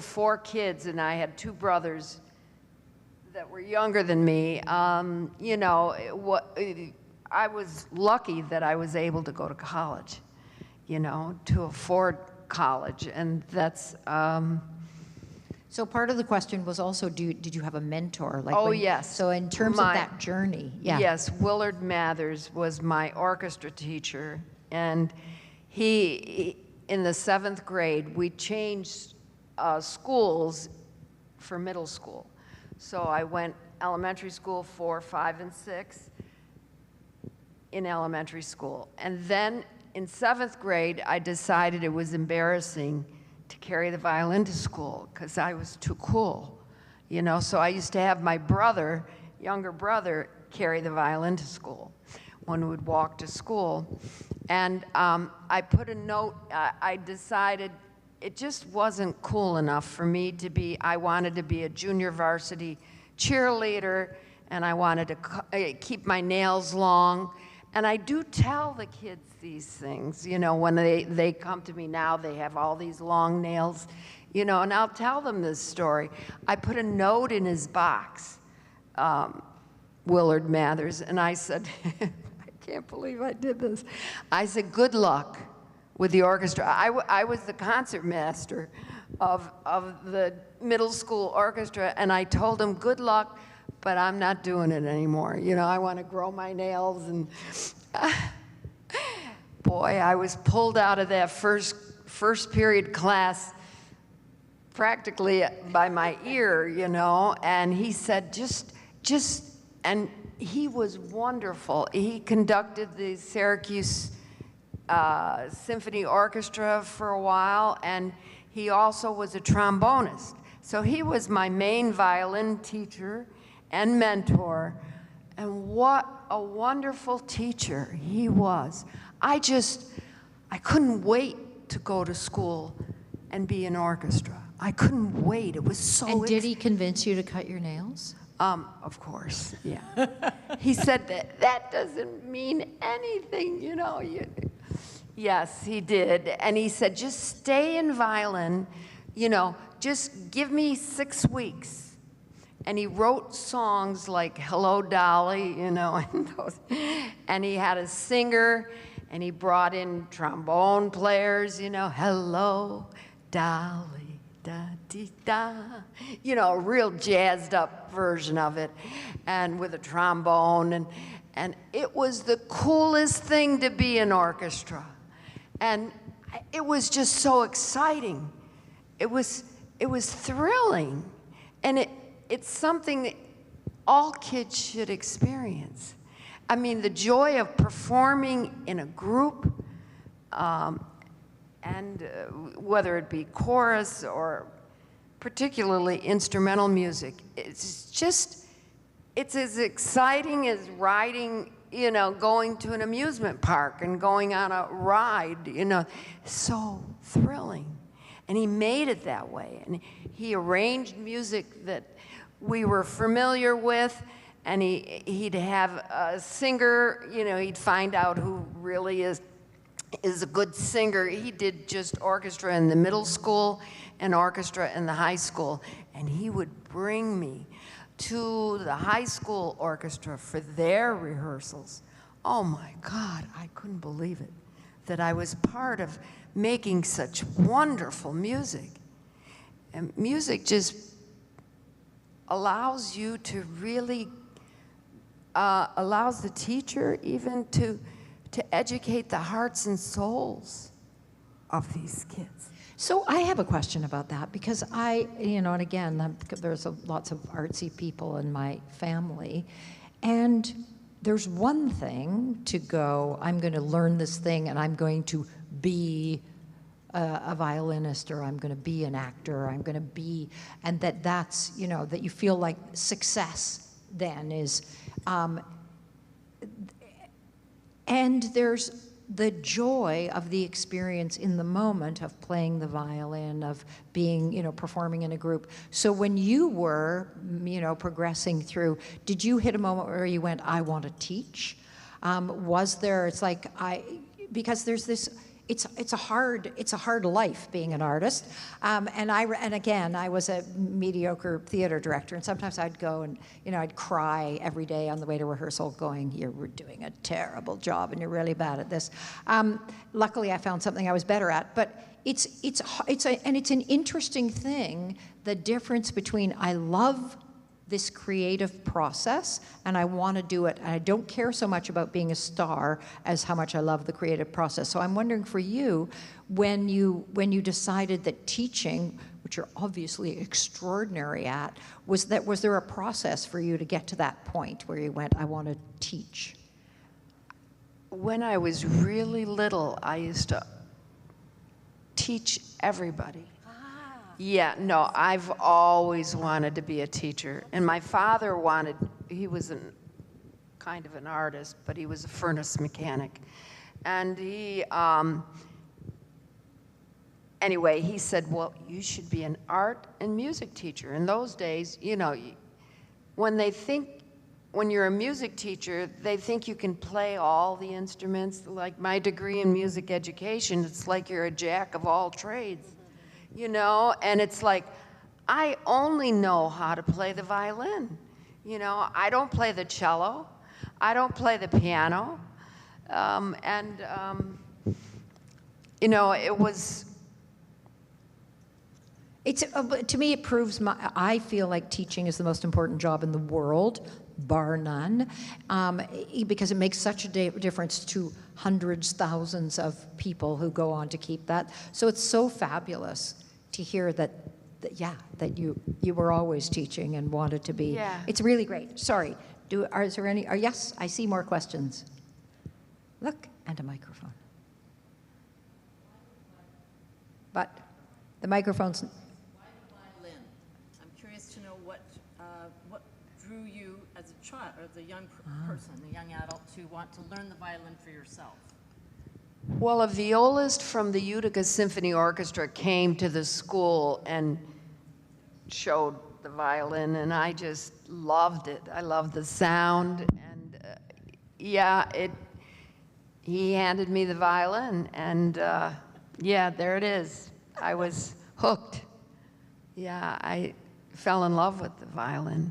4 kids, and I had 2 brothers that were younger than me, I was lucky that I was able to go to college, to afford college, and that's. So part of the question was also, did you have a mentor? Yes. So in terms of that journey, yeah. Yes, Willard Mathers was my orchestra teacher, and he, in the 7th grade, we changed schools for middle school. So I went elementary school 4, 5, and 6 in elementary school. And then in 7th grade, I decided it was embarrassing to carry the violin to school because I was too cool, So I used to have my brother, younger brother, carry the violin to school. when we would walk to school. And I put a note, I decided it just wasn't cool enough for me to be, I wanted to be a junior varsity cheerleader, and I wanted to keep my nails long. And I do tell the kids these things, you know, when they come to me now, they have all these long nails, you know, and I'll tell them this story. I put a note in his box, Willard Mathers, and I said, I can't believe I did this. I said, good luck with the orchestra. I was the concert master of the middle school orchestra, and I told him, good luck, but I'm not doing it anymore. You know, I want to grow my nails, and boy, I was pulled out of that first period class practically by my ear, you know, and he said, and he was wonderful. He conducted the Syracuse Symphony Orchestra for a while, and he also was a trombonist. So he was my main violin teacher and mentor, and what a wonderful teacher he was. I couldn't wait to go to school and be in orchestra. I couldn't wait. It was so. And did he convince you to cut your nails? Of course, yeah. He said that doesn't mean anything, you know. Yes, he did. And he said, just stay in violin, you know, just give me 6 weeks. And he wrote songs like Hello, Dolly, you know, and he had a singer, and he brought in trombone players, you know, Hello, Dolly, da-dee-da, you know, a real jazzed up version of it, and with a trombone, and it was the coolest thing to be in orchestra. And it was just so exciting. It was thrilling, and it's something that all kids should experience. I mean, the joy of performing in a group, and whether it be chorus or particularly instrumental music, it's as exciting as riding, you know, going to an amusement park and going on a ride, you know, so thrilling. And he made it that way. And he arranged music that we were familiar with, and he'd have a singer, you know, he'd find out who really is a good singer. He did just orchestra in the middle school and orchestra in the high school, and he would bring me to the high school orchestra for their rehearsals. Oh my God, I couldn't believe it, that I was part of making such wonderful music. And music just allows you to really, allows the teacher even to educate the hearts and souls of these kids. So I have a question about that, because you know, and again, there's lots of artsy people in my family, and there's one thing to go, I'm going to learn this thing and I'm going to be a violinist, or I'm going to be an actor, or I'm going to be, and that's, you know, that you feel like success then is, and there's the joy of the experience in the moment of playing the violin, of being, you know, performing in a group. So when you were, you know, progressing through, did you hit a moment where you went, I want to teach? Was there, it's like, because there's this, it's a hard life being an artist. And again, I was a mediocre theater director, and sometimes I'd go and, you know, I'd cry every day on the way to rehearsal going, you're doing a terrible job and you're really bad at this. Luckily, I found something I was better at, but it's an interesting thing, the difference between I love this creative process, and I want to do it, and I don't care so much about being a star as how much I love the creative process. So I'm wondering for you, when you decided that teaching, which you're obviously extraordinary at, was there a process for you to get to that point where you went, I want to teach? When I was really little, I used to teach everybody. Yeah, no, I've always wanted to be a teacher. And my father he was a kind of an artist, but he was a furnace mechanic. And he, anyway, he said, well, you should be an art and music teacher. In those days, you know, when you're a music teacher, they think you can play all the instruments. Like my degree in music education, it's like you're a jack of all trades, you know? And it's like, I only know how to play the violin. You know, I don't play the cello. I don't play the piano. You know, it was... To me, it proves I feel like teaching is the most important job in the world, bar none, because it makes such a difference to hundreds, thousands of people who go on to keep that. So it's so fabulous to hear that you were always teaching and wanted to be. Yeah. It's really great. Sorry, is there any, yes, I see more questions. Look, and a microphone. But the microphone's... Violin. I'm curious to know what drew you as a child, or as a young person, a young adult, to want to learn the violin for yourself. Well, a violist from the Utica Symphony Orchestra came to the school and showed the violin, and I just loved it. I loved the sound, and he handed me the violin, and yeah, there it is. I was hooked. Yeah, I fell in love with the violin.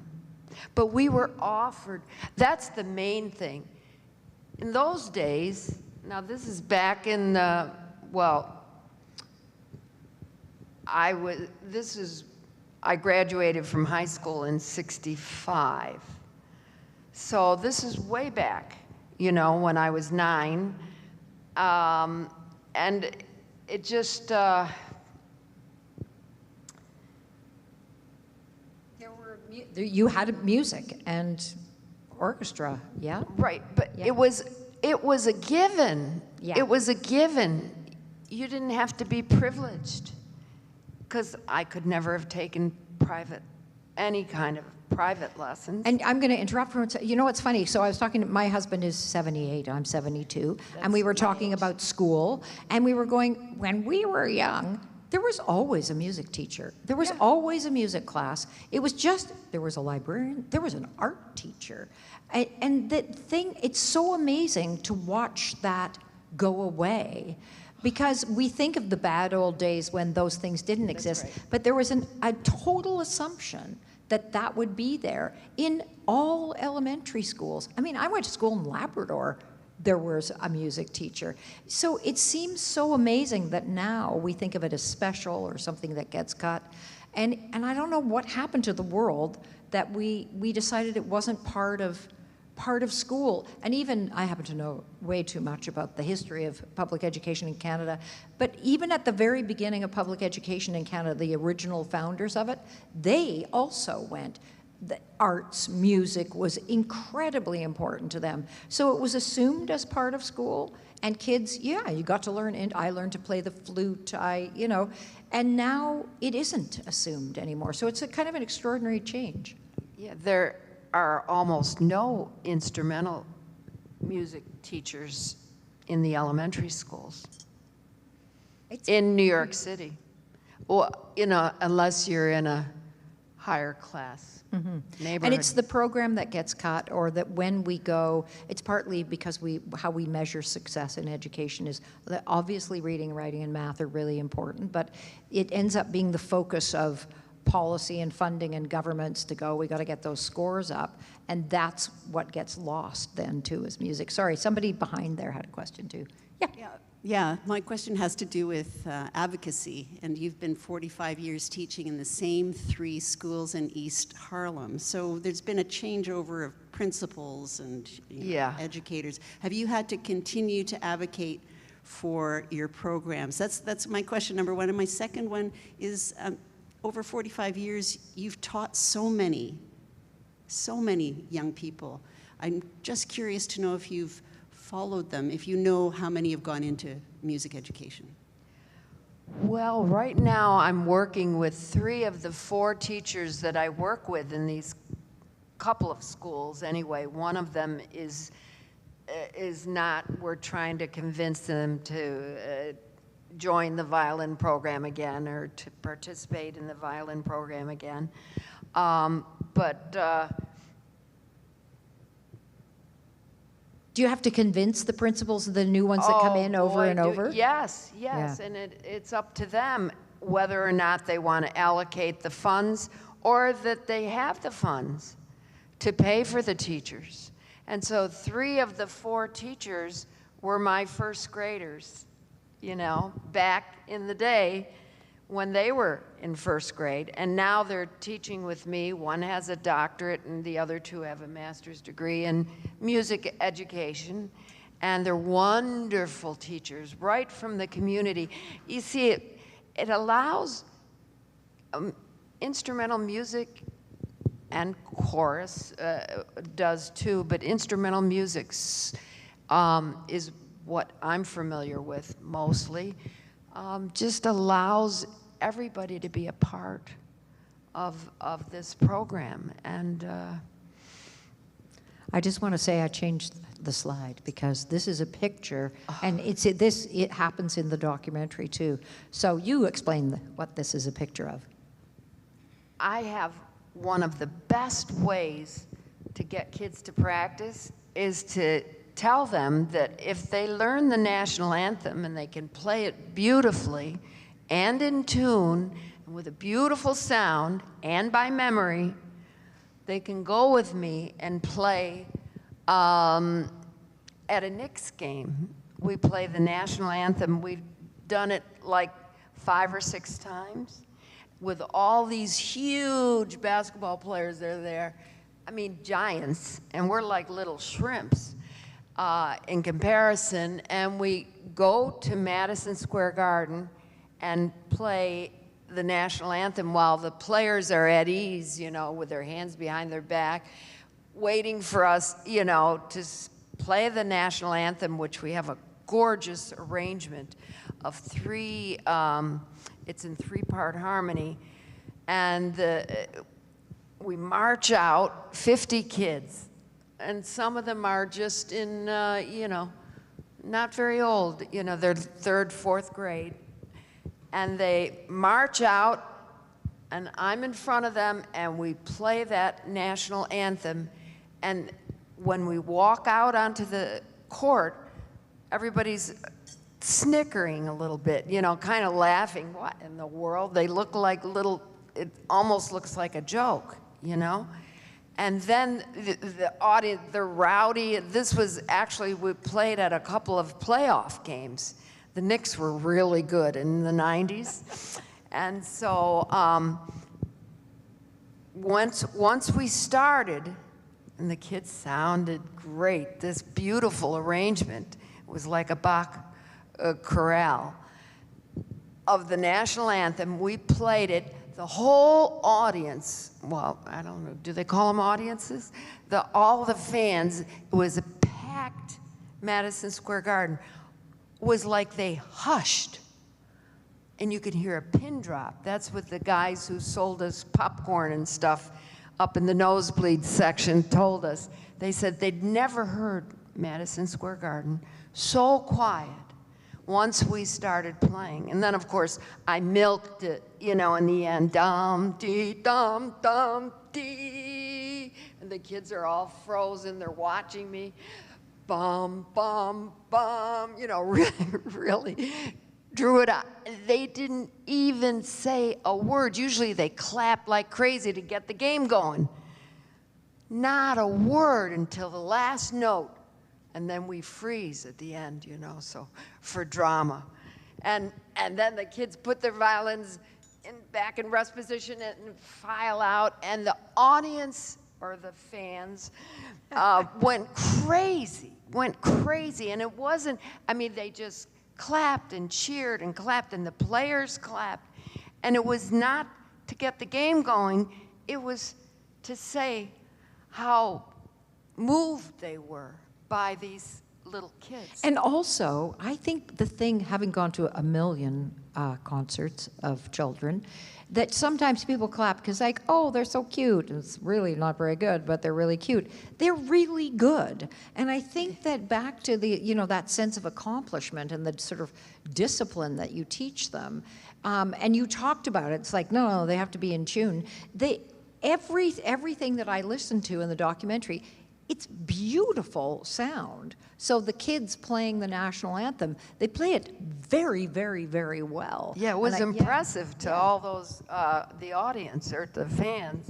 But we were offered, that's the main thing. In those days, now this is back in the, well, I graduated from high school in '65. So this is way back, you know, when I was 9. And it just, you had music and orchestra, yeah? Right, but yeah. It was a given. Yeah. It was a given. You didn't have to be privileged, because I could never have taken any kind of private lessons. And I'm going to interrupt for a second. You know what's funny? So I was talking to, my husband is 78, I'm 72, and we were talking about school, and we were going, when we were young, there was always a music teacher. There was always a music class. It was just, there was a librarian, there was an art teacher. And the thing, it's so amazing to watch that go away, because we think of the bad old days when those things didn't exist, right. But there was a total assumption that that would be there in all elementary schools. I mean, I went to school in Labrador. There was a music teacher. So it seems so amazing that now we think of it as special or something that gets cut. And I don't know what happened to the world that we decided it wasn't part of school. And even, I happen to know way too much about the history of public education in Canada, but even at the very beginning of public education in Canada, the original founders of it, they also went, the arts, music was incredibly important to them. So it was assumed as part of school, and kids, yeah, you got to learn, and I learned to play the flute, you know, and now it isn't assumed anymore. So it's a kind of an extraordinary change. Yeah, there are almost no instrumental music teachers in the elementary schools in New York City. Well, you know, unless you're in a higher class neighborhood. And it's the program that gets cut, or that when we go, it's partly because how we measure success in education is that obviously reading, writing, and math are really important, but it ends up being the focus of policy and funding and governments to go, we got to get those scores up, and that's what gets lost then too, is music. Sorry, somebody behind there had a question too. Yeah, my question has to do with advocacy, and you've been 45 years teaching in the same 3 schools in East Harlem. So there's been a changeover of principals and educators. Have you had to continue to advocate for your programs? That's my question number 1. And my second one is, over 45 years, you've taught so many young people. I'm just curious to know if you've followed them, if you know how many have gone into music education. Well, right now I'm working with 3 of the 4 teachers that I work with in these couple of schools anyway. One of them is not, we're trying to convince them to join the violin program again or to participate in the violin program again. Do you have to convince the principals of the new ones that come in over and over? Yes, Yeah. and it's up to them whether or not they want to allocate the funds or that they have the funds to pay for the teachers. And so 3 of the 4 teachers were my first graders, you know, back in the day when they were in first grade. And now they're teaching with me. One has a doctorate and the other 2 have a master's degree in music education. And they're wonderful teachers right from the community. You see, it allows instrumental music, and chorus does too, but instrumental music is what I'm familiar with mostly. Just allows everybody to be a part of this program. And I just want to say I changed the slide because this is a picture, and it happens in the documentary too. So you explain what this is a picture of. I have one of the best ways to get kids to practice is to tell them that if they learn the national anthem and they can play it beautifully and in tune and with a beautiful sound and by memory, they can go with me and play at a Knicks game. We play the national anthem. We've done it like 5 or 6 times with all these huge basketball players that are there. I mean, giants, and we're like little shrimps in comparison. And we go to Madison Square Garden and play the national anthem while the players are at ease, you know, with their hands behind their back, waiting for us, you know, to play the national anthem, which we have a gorgeous arrangement of 3, it's in 3-part harmony. And we march out, 50 kids. And some of them are just in, you know, not very old. You know, they're 3rd, 4th grade. And they march out, and I'm in front of them, and we play that national anthem. And when we walk out onto the court, everybody's snickering a little bit, you know, kind of laughing. What in the world? They look like little, it almost looks like a joke, you know? And then the audience, they're rowdy. This was actually, we played at a couple of playoff games. The Knicks were really good in the 90s. And so once we started, and the kids sounded great, this beautiful arrangement, it was like a Bach chorale of the national anthem. We played it. The whole audience, well, I don't know, do they call them audiences? All the fans, it was a packed Madison Square Garden, was like they hushed. And you could hear a pin drop. That's what the guys who sold us popcorn and stuff up in the nosebleed section told us. They said they'd never heard Madison Square Garden so quiet once we started playing. And then, of course, I milked it, you know, in the end. Dum-dee, dum-dum-dee. And the kids are all frozen. They're watching me. Bum, bum, bum. You know, really drew it out. They didn't even say a word. Usually they clap like crazy to get the game going. Not a word until the last note. And then we freeze at the end, you know, so for drama. And then the kids put their violins back in rest position and file out, and the audience, or the fans, went crazy, and it wasn't, I mean, they just clapped and cheered and clapped, and the players clapped, and it was not to get the game going, it was to say how moved they were by these little kids. And also, I think the thing, having gone to 1 million concerts of children, that sometimes people clap because like, oh, they're so cute. It's really not very good, but they're really cute. They're really good. And I think that back to the, you know, that sense of accomplishment and the sort of discipline that you teach them. And you talked about it. It's like, no, they have to be in tune. Everything that I listened to in the documentary, it's beautiful sound. So the kids playing the national anthem, they play it very, very, very well. Yeah, it was impressive to all those, the audience or the fans.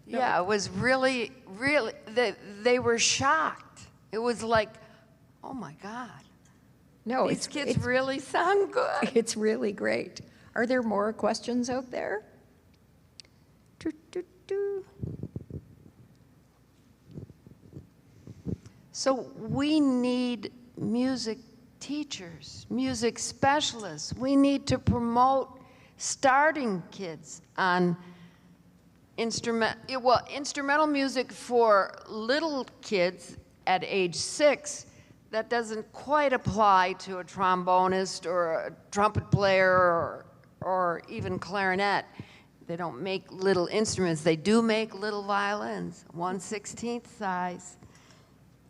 Yeah, it was really, really, they were shocked. It was like, oh my God. No, these kids really sound good. It's really great. Are there more questions out there? So we need music teachers, music specialists. We need to promote starting kids on instrumental music for little kids at age 6. That doesn't quite apply to a trombonist or a trumpet player or even clarinet. They don't make little instruments. They do make little violins, 1/16 size,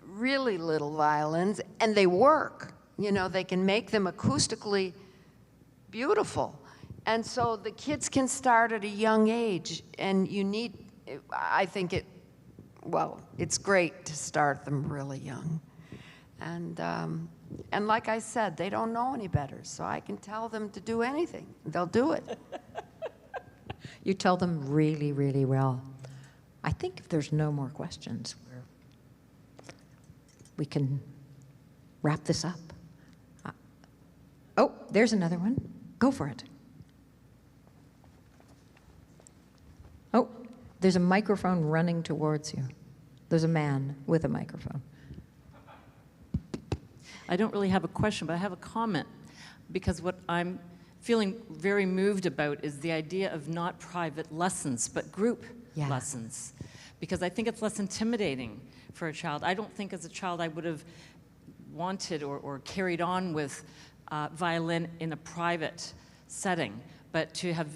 really little violins, and they work. You know, they can make them acoustically beautiful. And so the kids can start at a young age, and you need, I think it's great to start them really young. And like I said, they don't know any better, so I can tell them to do anything. They'll do it. You tell them really, really well. I think if there's no more questions, we can wrap this up. Oh, there's another one. Go for it. Oh, there's a microphone running towards you. There's a man with a microphone. I don't really have a question, but I have a comment, because what I'm feeling very moved about is the idea of not private lessons, but group lessons, because I think it's less intimidating for a child. I don't think as a child I would have wanted or carried on with violin in a private setting, but to have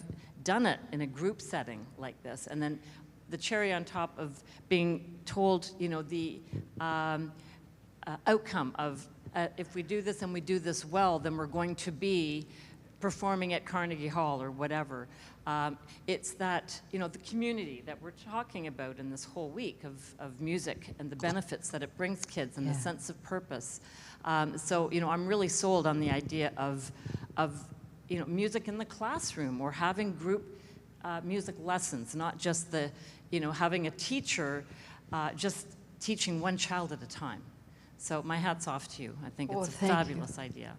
done it in a group setting like this, and then the cherry on top of being told, you know, the outcome of if we do this and we do this well, then we're going to be performing at Carnegie Hall or whatever. It's that, you know, the community that we're talking about in this whole week of music and the benefits that it brings kids and the sense of purpose. So, you know, I'm really sold on the idea of you know, music in the classroom or having group music lessons, not just the, you know, having a teacher just teaching one child at a time. So my hat's off to you. I think it's a fabulous idea.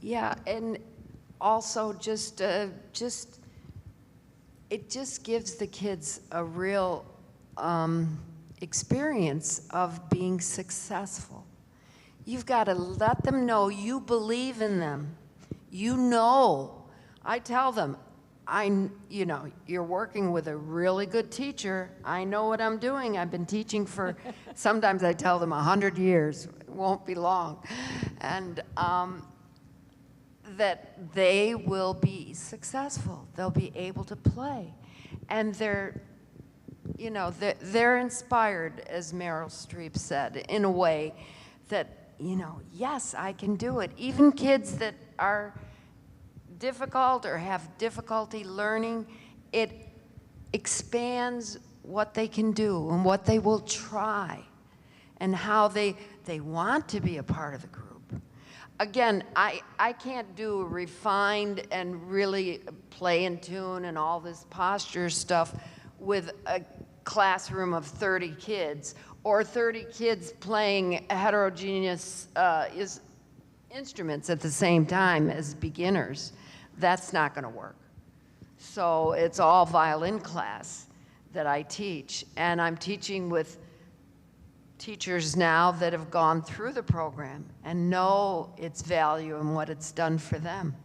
Yeah, and also it just gives the kids a real experience of being successful. You've got to let them know you believe in them. You know, I tell them, you know, you're working with a really good teacher. I know what I'm doing. I've been teaching for, sometimes I tell them 100 years. It won't be long. And that they will be successful. They'll be able to play. And they're, you know, they're inspired, as Meryl Streep said, in a way that, you know, yes, I can do it. Even kids that are difficult or have difficulty learning, it expands what they can do and what they will try and how they want to be a part of the group. Again, I can't do refined and really play in tune and all this posture stuff with a classroom of 30 kids or 30 kids playing heterogeneous instruments at the same time as beginners. That's not going to work. So it's all violin class that I teach, and I'm teaching with teachers now that have gone through the program and know its value and what it's done for them.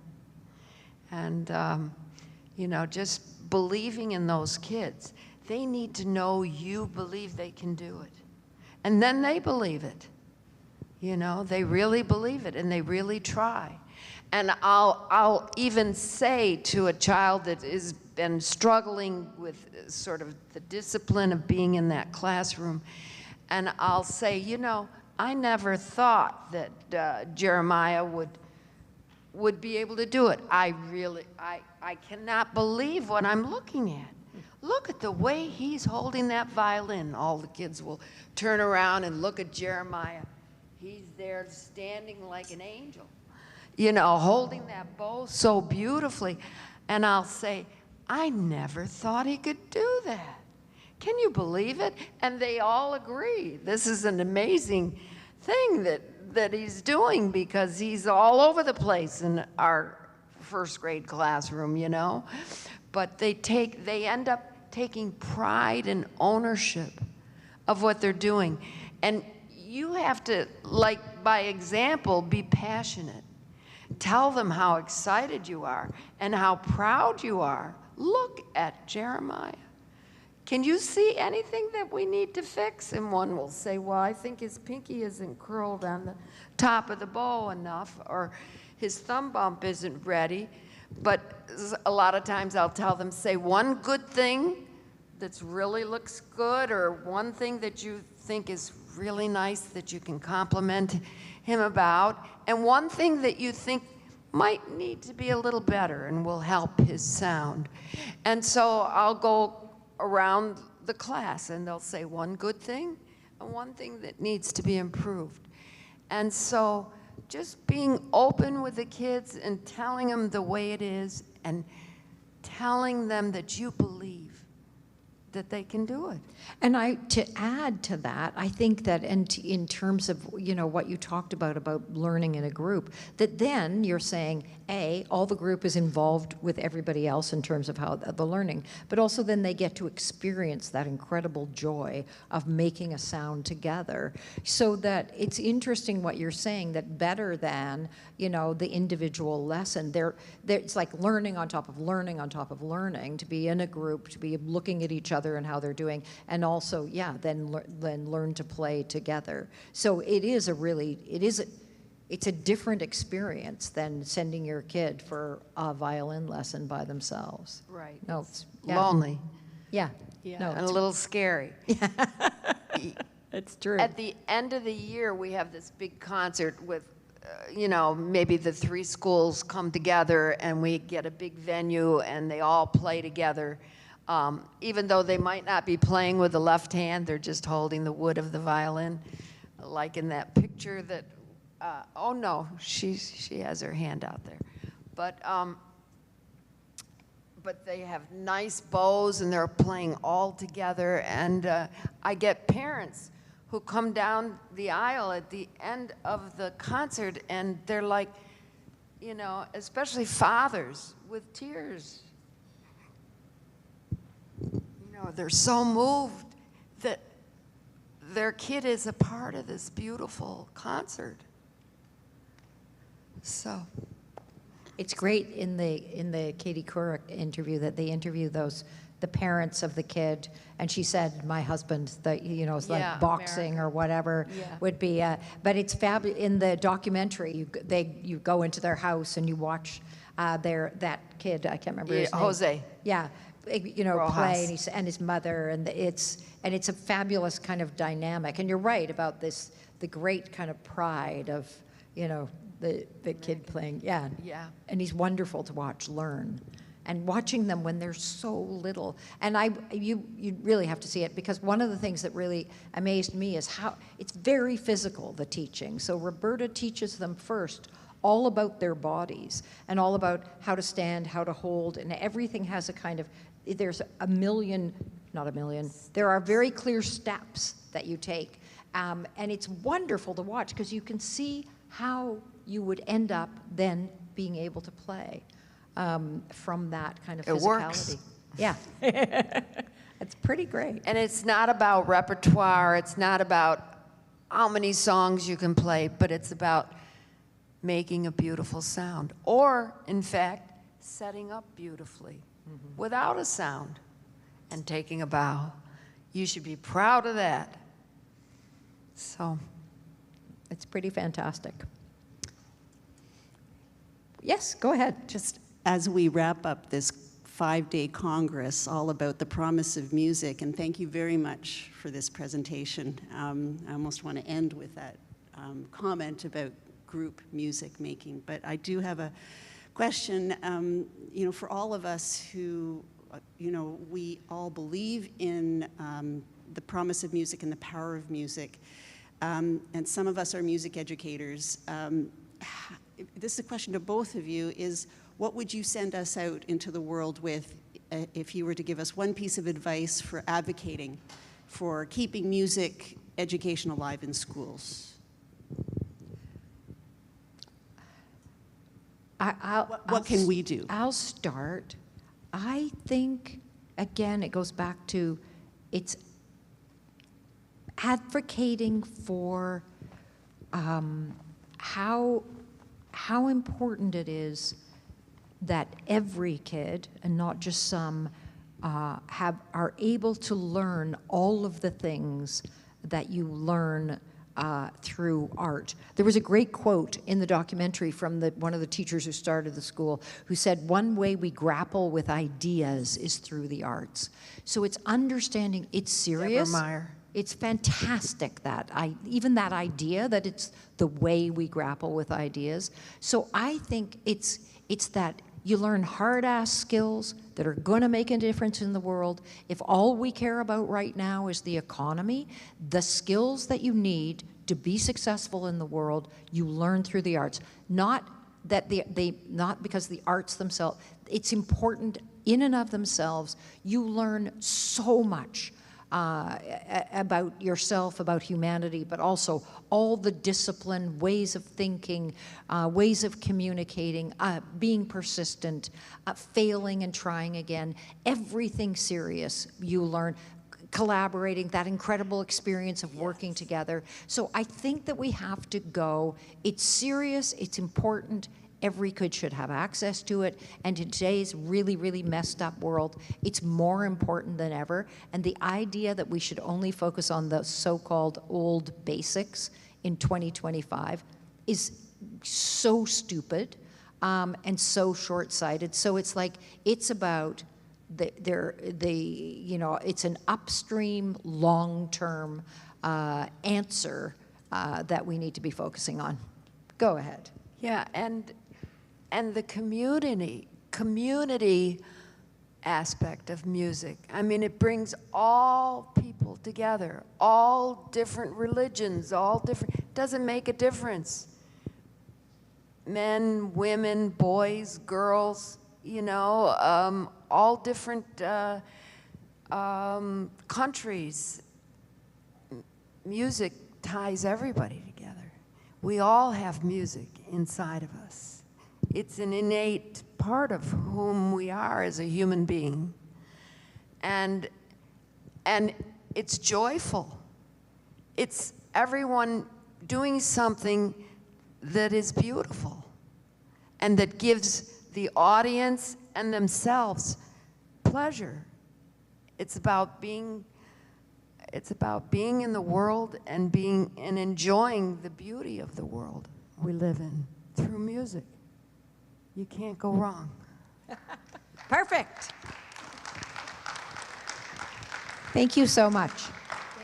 And, you know, just believing in those kids. They need to know you believe they can do it. And then they believe it. You know, they really believe it and they really try. And I'll even say to a child that has been struggling with sort of the discipline of being in that classroom, and I'll say, you know, I never thought that Jeremiah would be able to do it. I cannot believe what I'm looking at. Look at the way he's holding that violin. All the kids will turn around and look at Jeremiah. He's there standing like an angel, you know, holding that bow so beautifully. And I'll say, I never thought he could do that. Can you believe it? And they all agree. This is an amazing thing that he's doing, because he's all over the place in our first grade classroom, you know. But they end up taking pride and ownership of what they're doing. And you have to, like, by example, be passionate. Tell them how excited you are and how proud you are. Look at Jeremiah. Can you see anything that we need to fix? And one will say, well, I think his pinky isn't curled on the top of the bow enough, or his thumb bump isn't ready. But a lot of times I'll tell them, say one good thing that really looks good, or one thing that you think is really nice that you can compliment him about, and one thing that you think might need to be a little better and will help his sound. And so I'll go around the class and they'll say one good thing and one thing that needs to be improved. And so just being open with the kids and telling them the way it is, and telling them that you believe that they can do it. And to add to that, I think that in terms of, you know, what you talked about learning in a group, that then you're saying, A, all the group is involved with everybody else in terms of how the learning, but also then they get to experience that incredible joy of making a sound together. So that it's interesting what you're saying, that better than, you know, the individual lesson, it's like learning on top of learning on top of learning, to be in a group, to be looking at each other and how they're doing, and also, yeah, then learn to play together. So it's a different experience than sending your kid for a violin lesson by themselves. Right. No, it's lonely. Yeah. Yeah. No, and a little scary. It's true. At the end of the year, we have this big concert with, you know, maybe the 3 schools come together and we get a big venue and they all play together. Even though they might not be playing with the left hand, they're just holding the wood of the violin, like in that picture that, oh no, she has her hand out there. But they have nice bows and they're playing all together, and I get parents who come down the aisle at the end of the concert and they're like, you know, especially fathers with tears. You know, they're so moved that their kid is a part of this beautiful concert. So it's great in the Katie Couric interview that they interview the parents of the kid, and she said, my husband, you know, it's like boxing America. Or whatever would be, but it's fabulous. In the documentary, you go into their house and you watch that kid, I can't remember his name. Jose. Yeah. You know, Rojas. play, and his mother, and it's a fabulous kind of dynamic. And you're right about the great kind of pride of, you know, the kid playing, yeah. And he's wonderful to watch learn, and watching them when they're so little. And you really have to see it, because one of the things that really amazed me is how it's very physical, the teaching. So Roberta teaches them first all about their bodies and all about how to stand, how to hold, and everything has a kind of, there's there are very clear steps that you take. And it's wonderful to watch, because you can see how you would end up then being able to play from that kind of physicality. It works. Yeah. It's pretty great. And it's not about repertoire, it's not about how many songs you can play, but it's about making a beautiful sound, or in fact, setting up beautifully without a sound and taking a bow. You should be proud of that. So It's pretty fantastic. Yes, go ahead. Just as we wrap up this 5-day Congress all about the promise of music, and thank you very much for this presentation. I almost want to end with that comment about group music making, but I do have a question, for all of us who, we all believe in the promise of music and the power of music, and some of us are music educators. This is a question to both of you, is what would you send us out into the world with if you were to give us one piece of advice for advocating for keeping music education alive in schools? What can we do? I'll start. I think, again, it goes back to it's advocating for how important it is that every kid, and not just some, are able to learn all of the things that you learn through art. There was a great quote in the documentary from one of the teachers who started the school who said, one way we grapple with ideas is through the arts. So it's understanding it's serious. Deborah Meyer. It's fantastic that even that idea that it's the way we grapple with ideas. So I think it's that you learn hard-ass skills that are going to make a difference in the world. If all we care about right now is the economy, the skills that you need to be successful in the world, you learn through the arts. Not that not because the arts themselves, it's important in and of themselves. You learn so much about yourself, about humanity, but also all the discipline, ways of thinking, ways of communicating, being persistent, failing and trying again, everything serious you learn, collaborating, that incredible experience of working together. So I think that we have to go, it's serious, it's important, every kid should have access to it, and in today's really, really messed up world, it's more important than ever. And the idea that we should only focus on the so-called old basics in 2025 is so stupid and so short-sighted. So it's like, it's about it's an upstream, long-term answer that we need to be focusing on. Go ahead. Yeah, and the community aspect of music. I mean, it brings all people together, all different religions, doesn't make a difference. Men, women, boys, girls, all different countries. Music ties everybody together. We all have music inside of us. It's an innate part of whom we are as a human being. And it's joyful. It's everyone doing something that is beautiful and that gives the audience and themselves pleasure. It's about being in the world and enjoying the beauty of the world we live in through music. You can't go wrong. Perfect. Thank you so much.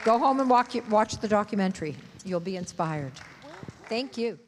Go home and watch the documentary. You'll be inspired. Thank you.